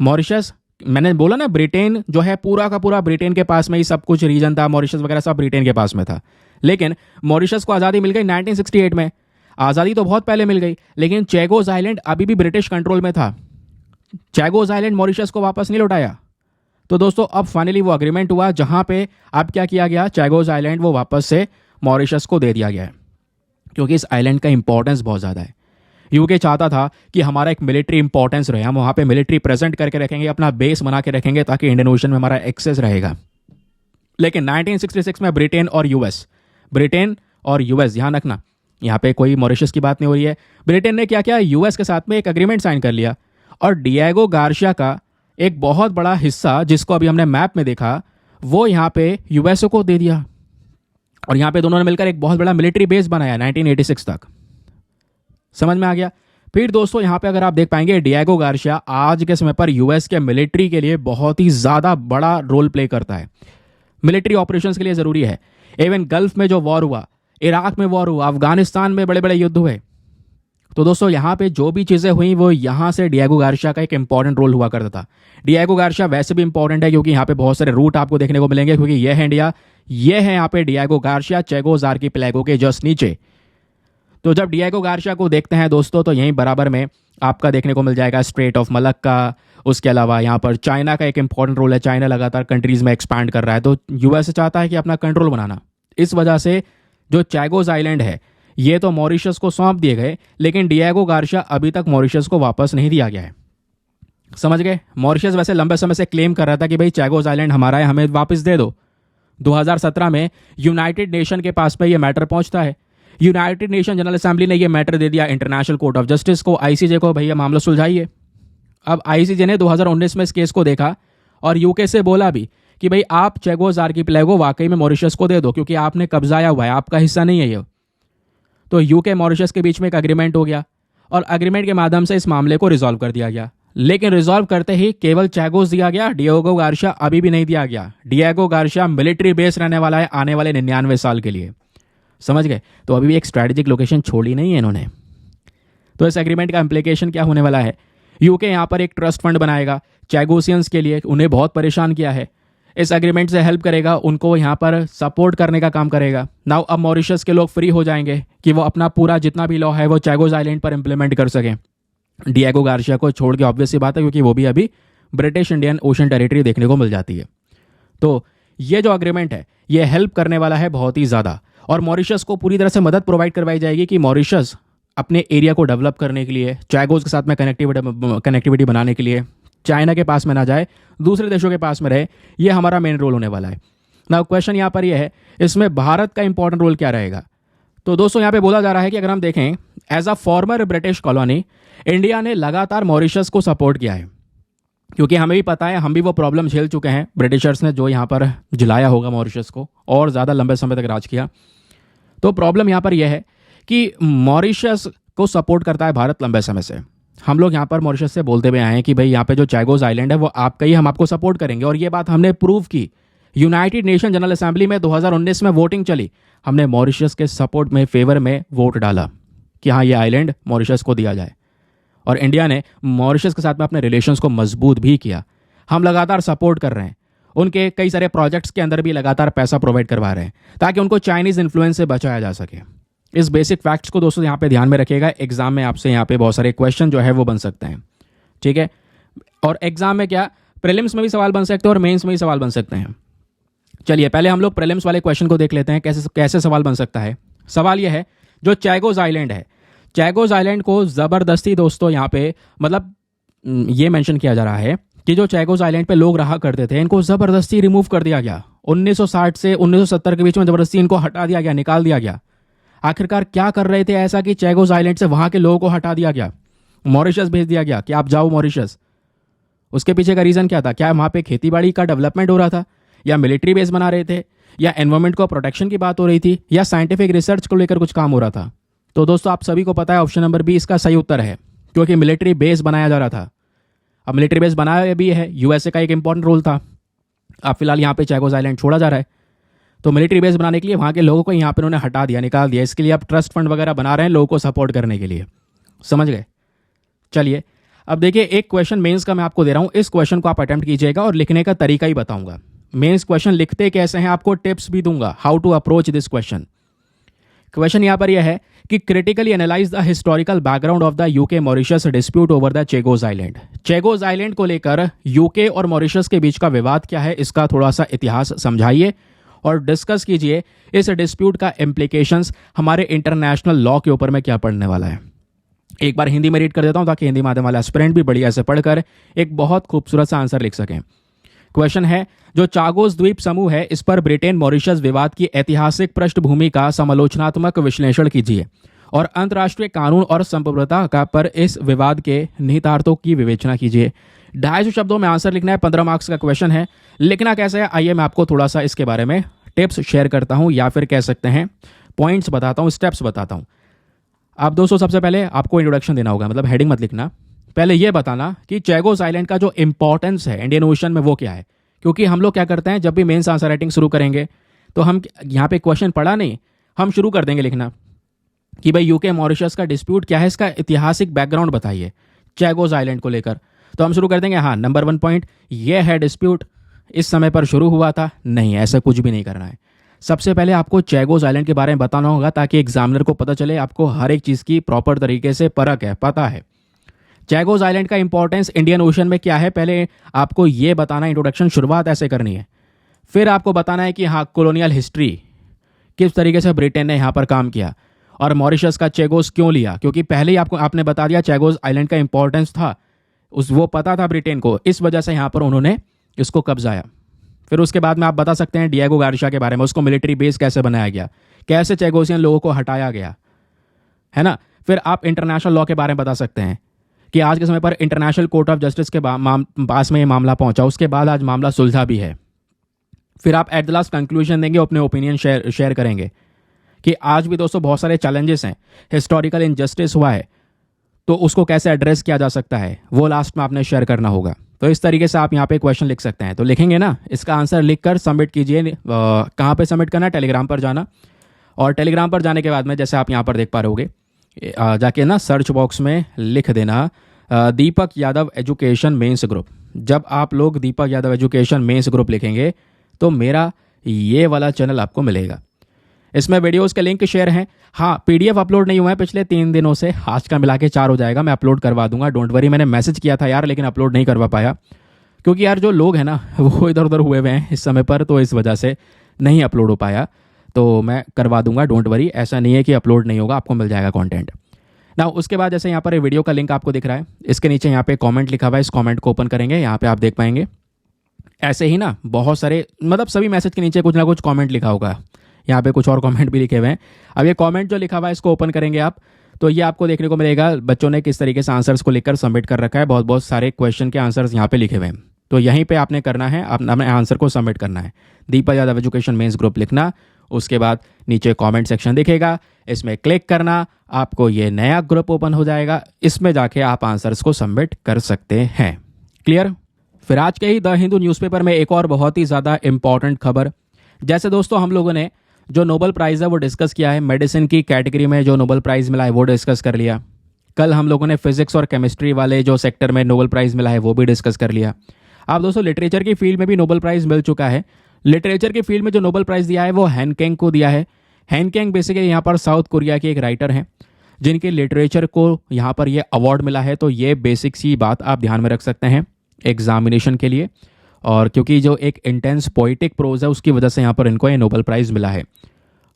मॉरिशस, मैंने बोला ना, ब्रिटेन जो है पूरा का पूरा ब्रिटेन के पास में ही सब कुछ रीजन था, मॉरिशस वगैरह सब ब्रिटेन के पास में था। लेकिन मॉरिशस को आज़ादी मिल गई 1968 में। आज़ादी तो बहुत पहले मिल गई, लेकिन चैगोस आइलैंड अभी भी ब्रिटिश कंट्रोल में था। चैगोस आइलैंड मॉरिशस को वापस नहीं लौटाया। तो दोस्तों अब फाइनली वो अग्रीमेंट हुआ, जहां पे अब क्या किया गया, चैगोस आइलैंड वो वापस से मॉरिशस को दे दिया गया है, क्योंकि इस आइलैंड का इंपॉर्टेंस बहुत ज़्यादा है। यूके चाहता था कि हमारा एक मिलिट्री इंपॉर्टेंस रहे, हम वहाँ पे मिलिट्री प्रेजेंट करके रखेंगे, अपना बेस बना के रखेंगे, ताकि इंडियन ओशन में हमारा एक्सेस रहेगा। लेकिन 1966 में ब्रिटेन और यूएस, ध्यान रखना यहाँ पे कोई मॉरिशस की बात नहीं हो रही है। ब्रिटेन ने क्या किया, यूएस के साथ में एक एग्रीमेंट साइन कर लिया, और डिएगो गार्शिया का एक बहुत बड़ा हिस्सा, जिसको अभी हमने मैप में देखा, वो यहाँ पे यूएसए को दे दिया। और यहाँ पे दोनों ने मिलकर एक बहुत बड़ा मिलिट्री बेस बनाया 1986 तक। समझ में आ गया। फिर दोस्तों यहाँ पे अगर आप देख पाएंगे, डिएगो गार्शिया आज के समय पर यूएस के मिलिट्री के लिए बहुत ही ज़्यादा बड़ा रोल प्ले करता है। मिलिट्री ऑपरेशंस के लिए ज़रूरी है। इवन गल्फ में जो वॉर हुआ, इराक में वॉर हुआ, अफगानिस्तान में बड़े बड़े युद्ध हुए, तो दोस्तों यहाँ पे जो भी चीज़ें हुई वो यहाँ से डिएगो गार्शिया का एक इंपॉर्टेंट रोल हुआ करता था। डिएगो गार्शिया वैसे भी इंपॉर्टेंट है, क्योंकि यहाँ पे बहुत सारे रूट आपको देखने को मिलेंगे, क्योंकि ये है इंडिया, ये है यहाँ पे डिएगो गार्शिया चैगोस आर्कीपेलागो के जस्ट नीचे। तो जब डिएगो गार्शिया को देखते हैं दोस्तों, तो यहीं बराबर में आपका देखने को मिल जाएगा स्ट्रेट ऑफ मलक्का। उसके अलावा यहाँ पर चाइना का एक इंपॉर्टेंट रोल है। चाइना लगातार कंट्रीज में एक्सपैंड कर रहा है, तो यूएस चाहता है कि अपना कंट्रोल बनाना। इस वजह से जो चैगोस आइलैंड है, ये तो मॉरिशस को सौंप दिए गए, लेकिन डिएगो गार्शिया अभी तक मॉरिशस को वापस नहीं दिया गया है। समझ गए। मॉरिशस वैसे लंबे समय से क्लेम कर रहा था कि भाई चैगोस आइलैंड हमारा है, हमें वापस दे दो। 2017 में यूनाइटेड नेशन के पास में ये मैटर पहुंचता है। यूनाइटेड नेशन जनरल असेंबली ने ये मैटर दे दिया इंटरनेशनल कोर्ट ऑफ जस्टिस को, आईसीजे को, भैया मामला सुलझाइए। अब आईसीजे ने 2019 में इस केस को देखा और यूके से बोला भी कि भाई आप चैगोस आर्किपेलागो वाकई में मॉरिशस को दे दो, क्योंकि आपने कब्जाया हुआ है, आपका हिस्सा नहीं है ये। तो यूके मॉरिशस के बीच में एक अग्रीमेंट हो गया और अग्रीमेंट के माध्यम से इस मामले को रिजॉल्व कर दिया गया। लेकिन रिजॉल्व करते ही केवल चैगोस दिया गया, डिएगो गार्सिया अभी भी नहीं दिया गया। डिएगो गार्सिया मिलिट्री बेस रहने वाला है आने वाले 99 साल के लिए, समझ गए। तो अभी भी एक स्ट्रैटेजिक लोकेशन छोड़ी नहीं है इन्होंने। तो इस एग्रीमेंट का इम्प्लीकेशन क्या होने वाला है, यूके यहाँ पर एक ट्रस्ट फंड बनाएगा चैगोसियंस के लिए, उन्हें बहुत परेशान किया है, इस एग्रीमेंट से हेल्प करेगा, उनको यहाँ पर सपोर्ट करने का काम करेगा। नाउ अब मॉरिशस के लोग फ्री हो जाएंगे कि वो अपना पूरा जितना भी लॉ है वो चैगोस आइलैंड पर इंप्लीमेंट कर सकें, डिएगो गार्सिया को छोड़ के। ऑब्वियस सी बात है, क्योंकि वो भी अभी ब्रिटिश इंडियन ओशन टेरिटरी देखने को मिल जाती है। तो ये जो अग्रीमेंट है ये हेल्प करने वाला है बहुत ही ज़्यादा, और मॉरिशस को पूरी तरह से मदद प्रोवाइड करवाई जाएगी कि मॉरिशस अपने एरिया को डेवलप करने के लिए, चैगोस के साथ में कनेक्टिविटी बनाने के लिए चाइना के पास में ना जाए, दूसरे देशों के पास में रहे। ये हमारा मेन रोल होने वाला है। नाउ क्वेश्चन यहाँ पर यह है, इसमें भारत का इंपॉर्टेंट रोल क्या रहेगा। तो दोस्तों यहाँ पे बोला जा रहा है कि अगर हम देखें as a former British colony, India ने लगातार मॉरिशस को सपोर्ट किया है, क्योंकि हमें भी पता है, हम भी वो प्रॉब्लम झेल चुके हैं, ब्रिटिशर्स ने जो यहाँ पर जलाया होगा मॉरिशस को और ज़्यादा लंबे समय तक राज किया। तो प्रॉब्लम यहाँ पर यह है कि मॉरिशस को सपोर्ट करता है भारत लंबे समय से। हम लोग यहाँ पर मॉरिशस से बोलते हुए आए हैं कि भाई यहाँ पे जो चैगोस आइलैंड है वो आपका ही, हम आपको सपोर्ट करेंगे, और ये बात हमने प्रूव की। यूनाइटेड नेशन जनरल असेंबली में 2019 में वोटिंग चली, हमने मॉरिशस के सपोर्ट में, फेवर में वोट डाला कि हाँ ये आइलैंड मॉरिशस को दिया जाए, और इंडिया ने मॉरिशस के साथ में अपने रिलेशंस को मजबूत भी किया। हम लगातार सपोर्ट कर रहे हैं, उनके कई सारे प्रोजेक्ट्स के अंदर भी लगातार पैसा प्रोवाइड करवा रहे हैं ताकि उनको चाइनीज़ इन्फ्लुएंस से बचाया जा सके। इस बेसिक फैक्ट्स को दोस्तों यहाँ पे ध्यान में रखिएगा, एग्जाम में आपसे यहाँ पे बहुत सारे क्वेश्चन जो है वो बन सकते हैं, ठीक है। और एग्जाम में क्या, प्रीलिम्स में भी सवाल बन सकते हैं और मेंस में भी सवाल बन सकते हैं। चलिए पहले हम लोग प्रीलिम्स वाले क्वेश्चन को देख लेते हैं, कैसे कैसे सवाल बन सकता है। सवाल यह है, जो चैगोस आइलैंड है, चैगोस आइलैंड को ज़बरदस्ती दोस्तों यहाँ पे मतलब ये मेंशन किया जा रहा है कि जो चैगोस आइलैंड पे लोग रहा करते थे, इनको ज़बरदस्ती रिमूव कर दिया गया। 1960 से 1970 के बीच में ज़बरदस्ती इनको हटा दिया गया, निकाल दिया गया। आखिरकार क्या कर रहे थे ऐसा कि चैगोस आइलैंड से वहाँ के लोगों को हटा दिया गया, मॉरिशस भेज दिया गया कि आप जाओ मॉरिशस। उसके पीछे का रीज़न क्या था? क्या वहाँ पे खेती का डेवलपमेंट हो रहा था, या मिलिट्री बेस बना रहे थे, या एनवायरमेंट को प्रोटेक्शन की बात हो रही थी, या साइंटिफिक रिसर्च को लेकर कुछ काम हो रहा था? तो दोस्तों आप सभी को पता है ऑप्शन नंबर बी इसका सही उत्तर है, क्योंकि मिलिट्री बेस बनाया जा रहा था। अब मिलिट्री बेस बनाया भी है, यूएसए का एक इंपॉर्टेंट रोल था। अब फिलहाल यहाँ पे चैगोस आइलैंड छोड़ा जा रहा है, तो मिलिट्री बेस बनाने के लिए वहाँ के लोगों को यहाँ पे उन्होंने हटा दिया, निकाल दिया। इसके लिए अब ट्रस्ट फंड वगैरह बना रहे हैं लोगों को सपोर्ट करने के लिए, समझ गए। चलिए अब देखिए, एक क्वेश्चन मेंस का मैं आपको दे रहा हूँ, इस क्वेश्चन को आप अटेम्प्ट कीजिएगा और लिखने का तरीका ही बताऊंगा। मेंस क्वेश्चन लिखते कैसे हैं आपको टिप्स भी दूंगा, how to approach this question. Question यहाँ पर यह है कि critically analyse the historical background of the UK Mauritius dispute over the Chagos island. Chagos island को लेकर यूके और मॉरिशस के बीच का विवाद क्या है, इसका थोड़ा सा इतिहास समझाइए और डिस्कस कीजिए इस डिस्प्यूट का इम्प्लीकेशंस हमारे इंटरनेशनल लॉ के ऊपर में क्या पढ़ने वाला है। एक बार हिंदी में रीड कर देता हूं ताकि हिंदी माध्यम वाला एस्पिरेंट भी बढ़िया से पढ़कर एक बहुत खूबसूरत सा आंसर लिख सकें। क्वेश्चन है, जो चागोस द्वीप समूह है इस पर ब्रिटेन मॉरिशस विवाद की ऐतिहासिक पृष्ठभूमि का समालोचनात्मक विश्लेषण कीजिए और अंतर्राष्ट्रीय कानून और संप्रभुता का पर इस विवाद के निहितार्थों की विवेचना कीजिए। 250 शब्दों में आंसर लिखना है, 15 मार्क्स का क्वेश्चन है। लिखना कैसे है, आइए मैं आपको थोड़ा सा इसके बारे में टिप्स शेयर करता हूं, या फिर कह सकते हैं पॉइंट्स बताता हूं, स्टेप्स बताता हूं। आप दोस्तों सबसे पहले आपको इंट्रोडक्शन देना होगा, मतलब हेडिंग मत लिखना, पहले ये बताना कि चैगोस आइलैंड का जो इंपॉर्टेंस है इंडियन ओशन में वो क्या है। क्योंकि हम लोग क्या करते हैं, जब भी मेंस आंसर राइटिंग शुरू करेंगे तो हम यहाँ पे क्वेश्चन पढ़ा नहीं, हम शुरू कर देंगे लिखना कि भाई यूके मॉरिशस का डिस्प्यूट क्या है, इसका ऐतिहासिक बैकग्राउंड बताइए चैगोस आइलैंड को लेकर। तो हम शुरू कर देंगे, हाँ नंबर 1 पॉइंट ये है, डिस्प्यूट इस समय पर शुरू हुआ था। नहीं, ऐसा कुछ भी नहीं करना है। सबसे पहले आपको चैगोस आइलैंड के बारे में बताना होगा ताकि एग्जामिनर को पता चले, आपको हर एक चीज़ की प्रॉपर तरीके से परख है, पता है। चैगोस आइलैंड का इंपॉर्टेंस इंडियन ओशन में क्या है, पहले आपको ये बताना, इंट्रोडक्शन शुरुआत ऐसे करनी है। फिर आपको बताना है कि हाँ कॉलोनियल हिस्ट्री, किस तरीके से ब्रिटेन ने यहाँ पर काम किया और मॉरिशस का चैगोस क्यों लिया, क्योंकि पहले ही आपने बता दिया चैगोस आइलैंड का इंपॉर्टेंस था। वो पता था ब्रिटेन को, इस वजह से यहाँ पर उन्होंने इसको कब्जाया। फिर उसके बाद में आप बता सकते हैं डिएगो गार्सिया के बारे में, उसको मिलिट्री बेस कैसे बनाया गया, कैसे चेगोसियन लोगों को हटाया गया, है ना। फिर आप इंटरनेशनल लॉ के बारे में बता सकते हैं कि आज के समय पर इंटरनेशनल कोर्ट ऑफ जस्टिस के पास में ये मामला पहुंचा, उसके बाद आज मामला सुलझा भी है। फिर आप एट द लास्ट कंक्लूजन देंगे, अपने ओपिनियन शेयर करेंगे कि आज भी दोस्तों बहुत सारे चैलेंजेस हैं, हिस्टोरिकल इनजस्टिस हुआ है, तो उसको कैसे एड्रेस किया जा सकता है, वो लास्ट में आपने शेयर करना होगा। तो इस तरीके से आप यहाँ पे क्वेश्चन लिख सकते हैं। तो लिखेंगे ना, इसका आंसर लिखकर सबमिट कीजिए। कहाँ पे सबमिट करना है, टेलीग्राम पर जाना, और टेलीग्राम पर जाने के बाद में जैसे आप यहाँ पर देख पा रहे होगे, जाके ना सर्च बॉक्स में लिख देना दीपक यादव एजुकेशन मेंस ग्रुप। जब आप लोग दीपक यादव एजुकेशन मेंस ग्रुप लिखेंगे तो मेरा ये वाला चैनल आपको मिलेगा। इसमें वीडियोस के लिंक शेयर हैं। हाँ, पीडीएफ अपलोड नहीं हुआ है पिछले 3 दिनों से, आज का मिला के 4 हो जाएगा, मैं अपलोड करवा दूंगा, डोंट वरी। मैंने मैसेज किया था यार, लेकिन अपलोड नहीं करवा पाया, क्योंकि यार जो लोग हैं ना वो इधर उधर हुए हुए हैं इस समय पर, तो इस वजह से नहीं अपलोड हो पाया। तो मैं करवा दूंगा, डोंट वरी, ऐसा नहीं है कि अपलोड नहीं होगा, आपको मिल जाएगा कंटेंट ना। उसके बाद जैसे यहाँ पर वीडियो का लिंक आपको दिख रहा है, इसके नीचे यहाँ पे कमेंट लिखा हुआ है, इस कमेंट को ओपन करेंगे, यहाँ पे आप देख पाएंगे। ऐसे ही ना बहुत सारे, मतलब सभी मैसेज के नीचे कुछ ना कुछ कमेंट लिखा होगा, यहाँ पे कुछ और कमेंट भी लिखे हुए हैं। अब ये कमेंट जो लिखा हुआ है इसको ओपन करेंगे आप, तो ये आपको देखने को मिलेगा बच्चों ने किस तरीके से आंसर्स को लिखकर सबमिट कर रखा है। बहुत बहुत सारे क्वेश्चन के आंसर्स यहाँ पे लिखे हुए हैं, तो यहीं पे आपने करना है, अपने आंसर को सबमिट करना है, दीपक यादव एजुकेशन मेंस ग्रुप लिखना। उसके बाद नीचे कमेंट सेक्शन दिखेगा, इसमें क्लिक करना, आपको ये नया ग्रुप ओपन हो जाएगा, इसमें जाके आप आंसर्स को सबमिट कर सकते हैं। क्लियर। फिर आज के ही द हिंदू न्यूज़पेपर में एक और बहुत ही ज़्यादा इंपॉर्टेंट खबर, जैसे दोस्तों हम लोगों ने जो नोबेल प्राइज़ है वो डिस्कस किया है, मेडिसिन की कैटेगरी में जो नोबेल प्राइज़ मिला है वो डिस्कस कर लिया। कल हम लोगों ने फिजिक्स और केमिस्ट्री वाले जो सेक्टर में नोबेल प्राइज़ मिला है वो भी डिस्कस कर लिया। आप दोस्तों लिटरेचर की फील्ड में भी नोबेल प्राइज़ मिल चुका है। लिटरेचर की फील्ड में जो नोबेल प्राइज़ दिया है वो हैन कैंग को दिया है। हैन कैंग बेसिकली यहाँ पर साउथ कोरिया के एक राइटर हैं जिनके लिटरेचर को यहाँ पर ये अवार्ड मिला है। तो ये बेसिक सी बात आप ध्यान में रख सकते हैं एग्जामिनेशन के लिए, और क्योंकि जो एक इंटेंस पोइटिक प्रोज है उसकी वजह से यहाँ पर इनको ये नोबेल प्राइज़ मिला है।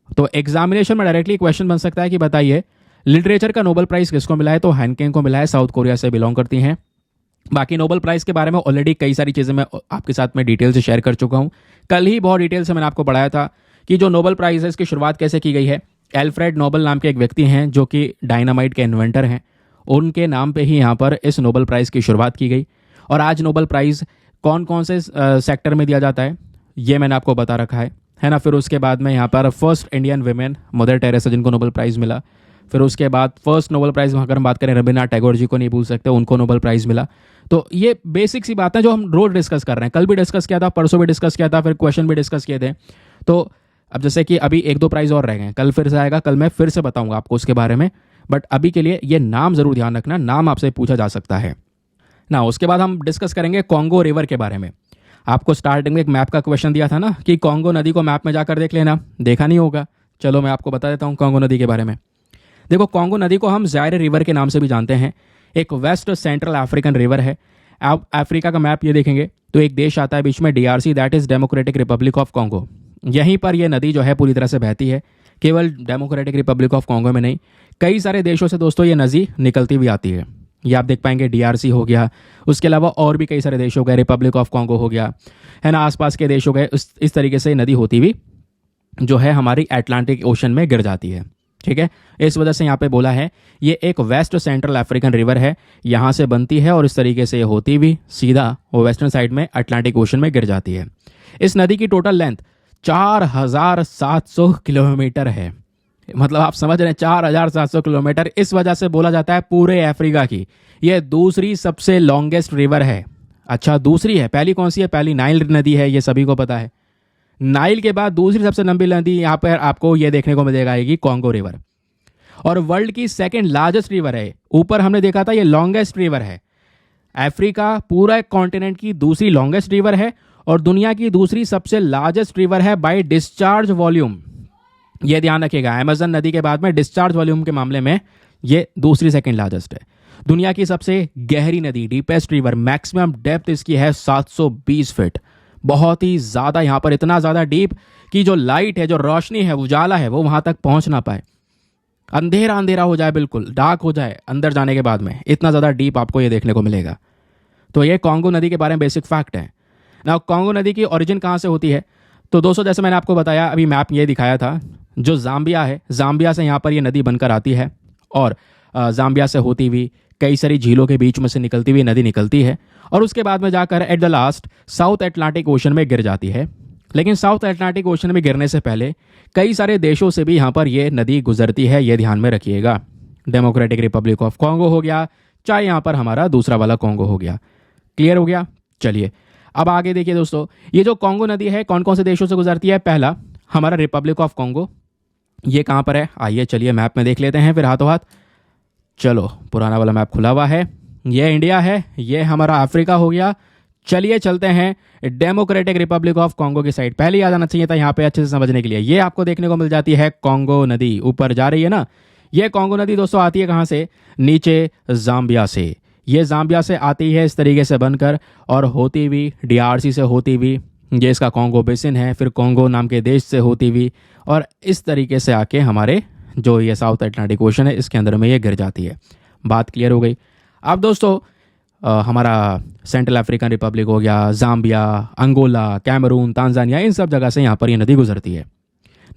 तो एग्जामिनेशन में डायरेक्टली क्वेश्चन बन सकता है कि बताइए लिटरेचर का नोबेल प्राइज़ किसको मिला है, तो हैन कैंग को मिला है, साउथ कोरिया से बिलोंग करती हैं। बाकी नोबेल प्राइज़ के बारे में ऑलरेडी कई सारी चीज़ें मैं आपके साथ में डिटेल से शेयर कर चुका हूँ। कल ही बहुत डिटेल से मैंने आपको पढ़ाया था कि जो नोबेल प्राइज़ है इसकी शुरुआत कैसे की गई है। एल्फ्रेड नोबेल नाम के एक व्यक्ति हैं जो कि डायनामाइट के इन्वेंटर हैं, उनके नाम पे ही यहाँ पर इस नोबेल प्राइज़ की शुरुआत की गई। और आज नोबेल प्राइज़ कौन कौन से सेक्टर में दिया जाता है ये मैंने आपको बता रखा है ना। फिर उसके बाद में यहाँ पर first Indian women mother Teresa जिनको नोबेल प्राइज़ मिला। फिर उसके बाद फर्स्ट नोबेल प्राइज़ अगर हम बात करें रविन्द्रनाथ टैगोर जी को नहीं भूल सकते, उनको नोबेल प्राइज़ मिला। तो ये बेसिक सी बात है जो हम रोज डिस्कस कर रहे हैं, कल भी डिस्कस किया था, परसों भी डिस्कस किया था, फिर क्वेश्चन भी डिस्कस किए थे। तो अब जैसे कि अभी 1-2 प्राइज़ और रह गए, कल फिर से आएगा, कल मैं फिर से बताऊंगा आपको उसके बारे में। बट अभी के लिए ये नाम ज़रूर ध्यान रखना, नाम आपसे पूछा जा सकता है ना। उसके बाद हम डिस्कस करेंगे कॉन्गो रिवर के बारे में। आपको स्टार्टिंग में एक मैप का क्वेश्चन दिया था ना कि कॉन्गो नदी को मैप में जाकर देख लेना, देखा नहीं होगा, चलो मैं आपको बता देता हूँ कॉन्गो नदी के बारे में। देखो कॉन्गो नदी को हम जायरे रिवर के नाम से भी जानते हैं, एक वेस्ट सेंट्रल अफ्रीकन रिवर है। आप अफ्रीका का मैप ये देखेंगे तो एक देश आता है बीच में, DRC, that is democratic Republic of Congo. यहीं पर यह नदी जो है पूरी तरह से बहती है, केवल डेमोक्रेटिक रिपब्लिक ऑफ कॉन्गो में नहीं, कई सारे देशों से दोस्तों ये नदी निकलती भी आती है। ये आप देख पाएंगे, डीआरसी हो गया, उसके अलावा और भी कई सारे देश हो गए, रिपब्लिक ऑफ कॉन्गो हो गया, है ना, आसपास के देश हो गए। इस तरीके से नदी होती हुई जो है हमारी अटलांटिक ओशन में गिर जाती है। ठीक है, इस वजह से यहाँ पे बोला है ये एक वेस्ट सेंट्रल अफ्रीकन रिवर है, यहाँ से बनती है और इस तरीके से होती हुई सीधा वो वेस्टर्न साइड में अटलांटिक ओशन में गिर जाती है। इस नदी की टोटल लेंथ 4700 किलोमीटर है। मतलब आप समझ रहे हैं 4700 किलोमीटर। इस वजह से बोला जाता है पूरे अफ्रीका की यह दूसरी सबसे लॉन्गेस्ट रिवर है। अच्छा, दूसरी है, पहली कौन सी है? पहली नाइल नदी है, ये सभी को पता है। नाइल के बाद दूसरी सबसे लंबी नदी यहाँ पर आपको ये देखने को मिलेगा आएगी कॉन्गो रिवर, और वर्ल्ड की सेकंड लार्जेस्ट रिवर है। ऊपर हमने देखा था ये लॉन्गेस्ट रिवर है। अफ्रीका पूरा कॉन्टिनेंट की दूसरी लॉन्गेस्ट रिवर है और दुनिया की दूसरी सबसे लार्जेस्ट रिवर है बाय डिस्चार्ज वॉल्यूम। ये ध्यान रखिएगा, अमेजन नदी के बाद में डिस्चार्ज वॉल्यूम के मामले में ये दूसरी सेकंड लार्जेस्ट है। दुनिया की सबसे गहरी नदी, डीपेस्ट रिवर, मैक्सिमम डेप्थ इसकी है 720 फीट। बहुत ही ज़्यादा, यहाँ पर इतना ज़्यादा डीप कि जो लाइट है, जो रोशनी है, उजाला है, वो वहाँ तक पहुँच ना पाए, अंधेरा अंधेरा हो जाए, बिल्कुल डार्क हो जाए अंदर जाने के बाद में। इतना ज़्यादा डीप आपको ये देखने को मिलेगा। तो ये कॉन्गो नदी के बारे में बेसिक फैक्ट है ना। कॉन्गो नदी की ओरिजिन कहाँ से होती है? तो दोस्तों जैसे मैंने आपको बताया, अभी मैप ये दिखाया था, जो जाम्बिया है, जाम्बिया से यहाँ पर ये नदी बनकर आती है और जाम्बिया से होती हुई कई सारी झीलों के बीच में से निकलती हुई नदी निकलती है और उसके बाद में जाकर at the last south Atlantic ocean में गिर जाती है। लेकिन साउथ अटलांटिक ओशन में गिरने से पहले कई सारे देशों से भी यहाँ पर ये नदी गुजरती है, ये ध्यान में रखिएगा। डेमोक्रेटिक रिपब्लिक ऑफ कॉन्गो हो गया, चाहे यहाँ पर हमारा दूसरा वाला कॉन्गो हो गया। क्लियर हो गया? चलिए अब आगे देखिए दोस्तों, ये जो कॉन्गो नदी है कौन कौन से देशों से गुजरती है? पहला हमारा रिपब्लिक ऑफ कॉन्गो, ये कहाँ पर है? आइए चलिए मैप में देख लेते हैं फिर हाथों हाथ। चलो पुराना वाला मैप खुला हुआ है, ये इंडिया है, ये हमारा अफ्रीका हो गया। चलिए चलते हैं डेमोक्रेटिक रिपब्लिक ऑफ कॉन्गो की साइड। पहले याद आना चाहिए था यहाँ पे अच्छे से समझने के लिए। ये आपको देखने को मिल जाती है कॉन्गो नदी, ऊपर जा रही है ना। ये कॉन्गो नदी दोस्तों आती है कहाँ से? नीचे जाम्बिया से। ये जाम्बिया से आती है इस तरीके से बनकर और होती हुई डीआरसी से होती हुई, ये इसका कॉन्गो बेसिन है, फिर कॉन्गो नाम के देश से होती हुई और इस तरीके से आके हमारे जो ये साउथ अटलांटिक ओशन है इसके अंदर में ये गिर जाती है। बात क्लियर हो गई? अब दोस्तों हमारा सेंट्रल अफ्रीकन रिपब्लिक हो गया, जाम्बिया, अंगोला, कैमरून, तांजानिया, इन सब जगह से यहाँ पर ये नदी गुजरती है।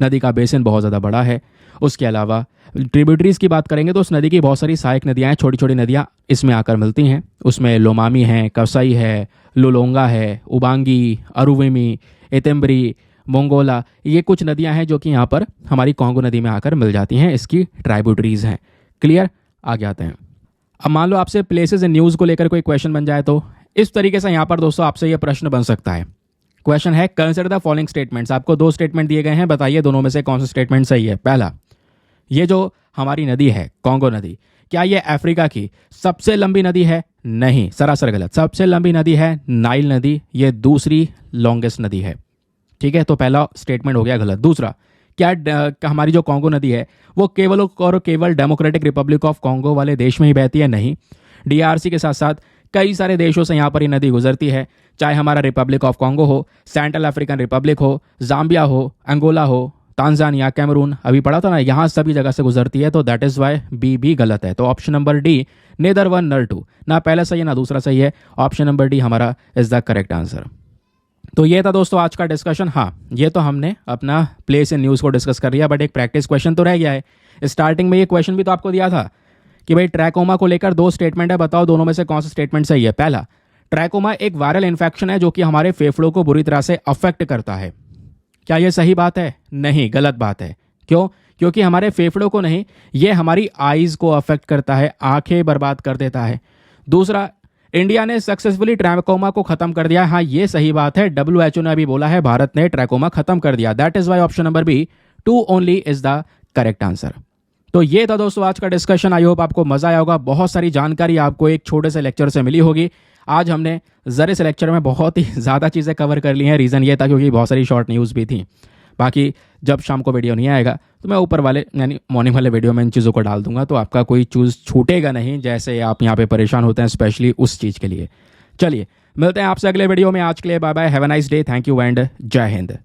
नदी का बेसिन बहुत ज़्यादा बड़ा है। उसके अलावा ट्रिब्यूटरीज की बात करेंगे तो उस नदी की बहुत सारी सहायक नदियाँ हैं, छोटी छोटी नदियाँ इसमें आकर मिलती हैं। उसमें लोमामी है, कसई है, लुलोंगा है, उबांगी, अरुविमी, एतेम्बरी, मोंगोला, ये कुछ नदियाँ हैं जो कि यहाँ पर हमारी कॉन्गो नदी में आकर मिल जाती हैं। इसकी ट्राइब्यूटरीज हैं। क्लियर? आगे आते हैं। अब मान लो आपसे प्लेसेस इन न्यूज़ को लेकर कोई क्वेश्चन बन जाए तो इस तरीके से यहाँ पर दोस्तों आपसे ये प्रश्न बन सकता है। क्वेश्चन है कंसिडर द फॉलोइंग स्टेटमेंट्स। आपको दो स्टेटमेंट दिए गए हैं, बताइए दोनों में से कौन सा स्टेटमेंट सही है। पहला, ये जो हमारी नदी है कॉन्गो नदी, क्या ये अफ्रीका की सबसे लंबी नदी है? नहीं, सरासर गलत। सबसे लंबी नदी है नाइल नदी, ये दूसरी लॉन्गेस्ट नदी है। ठीक है, तो पहला स्टेटमेंट हो गया गलत। दूसरा, क्या हमारी जो कॉन्गो नदी है वो केवल और केवल डेमोक्रेटिक रिपब्लिक ऑफ कॉन्गो वाले देश में ही बहती है? नहीं, डीआरसी के साथ साथ कई सारे देशों से यहाँ पर ये नदी गुजरती है, चाहे हमारा रिपब्लिक ऑफ कॉन्गो हो, सेंट्रल अफ्रीकन रिपब्लिक हो, जाम्बिया हो, अंगोला हो, तांजानिया, कैमरून, अभी पढ़ा था ना, यहाँ सभी जगह से गुजरती है। तो दैट इज वाई बी भी गलत है। तो option number D, neither one nor two, ना पहला सही है ना दूसरा सही है। ऑप्शन नंबर डी हमारा इज द करेक्ट आंसर। तो ये था दोस्तों आज का डिस्कशन। हाँ, ये तो हमने अपना प्लेस इन न्यूज़ को डिस्कस कर लिया, बट एक प्रैक्टिस क्वेश्चन तो रह गया है। स्टार्टिंग में ये क्वेश्चन भी तो आपको दिया था कि भाई ट्रैकोमा को लेकर दो स्टेटमेंट है, बताओ दोनों में से कौन सा स्टेटमेंट सही है। पहला, ट्रैकोमा एक वायरल इन्फेक्शन है जो कि हमारे फेफड़ों को बुरी तरह से अफेक्ट करता है। क्या यह सही बात है? नहीं, गलत बात है। क्यों? क्योंकि हमारे फेफड़ों को नहीं, ये हमारी आईज को अफेक्ट करता है, आंखें बर्बाद कर देता है। दूसरा, इंडिया ने सक्सेसफुली ट्रैकोमा को खत्म कर दिया। हाँ, ये सही बात है। WHO ने अभी बोला है भारत ने ट्रैकोमा खत्म कर दिया। That is why option number B, 2 only is the correct answer. तो ये था दोस्तों आज का डिस्कशन। आई होप आपको मजा आया होगा। बहुत सारी जानकारी आपको एक छोटे से लेक्चर से मिली होगी। आज हमने जरे से लेक्चर में बहुत ही ज़्यादा चीज़ें कवर कर ली हैं। रीज़न ये था क्योंकि बहुत सारी शॉर्ट न्यूज़ भी थी। बाकी जब शाम को वीडियो नहीं आएगा तो मैं ऊपर वाले यानी मॉर्निंग वाले वीडियो में इन चीज़ों को डाल दूंगा, तो आपका कोई चूज़ छूटेगा नहीं, जैसे आप यहाँ पे परेशान होते हैं स्पेशली उस चीज़ के लिए। चलिए मिलते हैं आपसे अगले वीडियो में। आज के लिए bye bye, have a nice day, thank you and जय हिंद।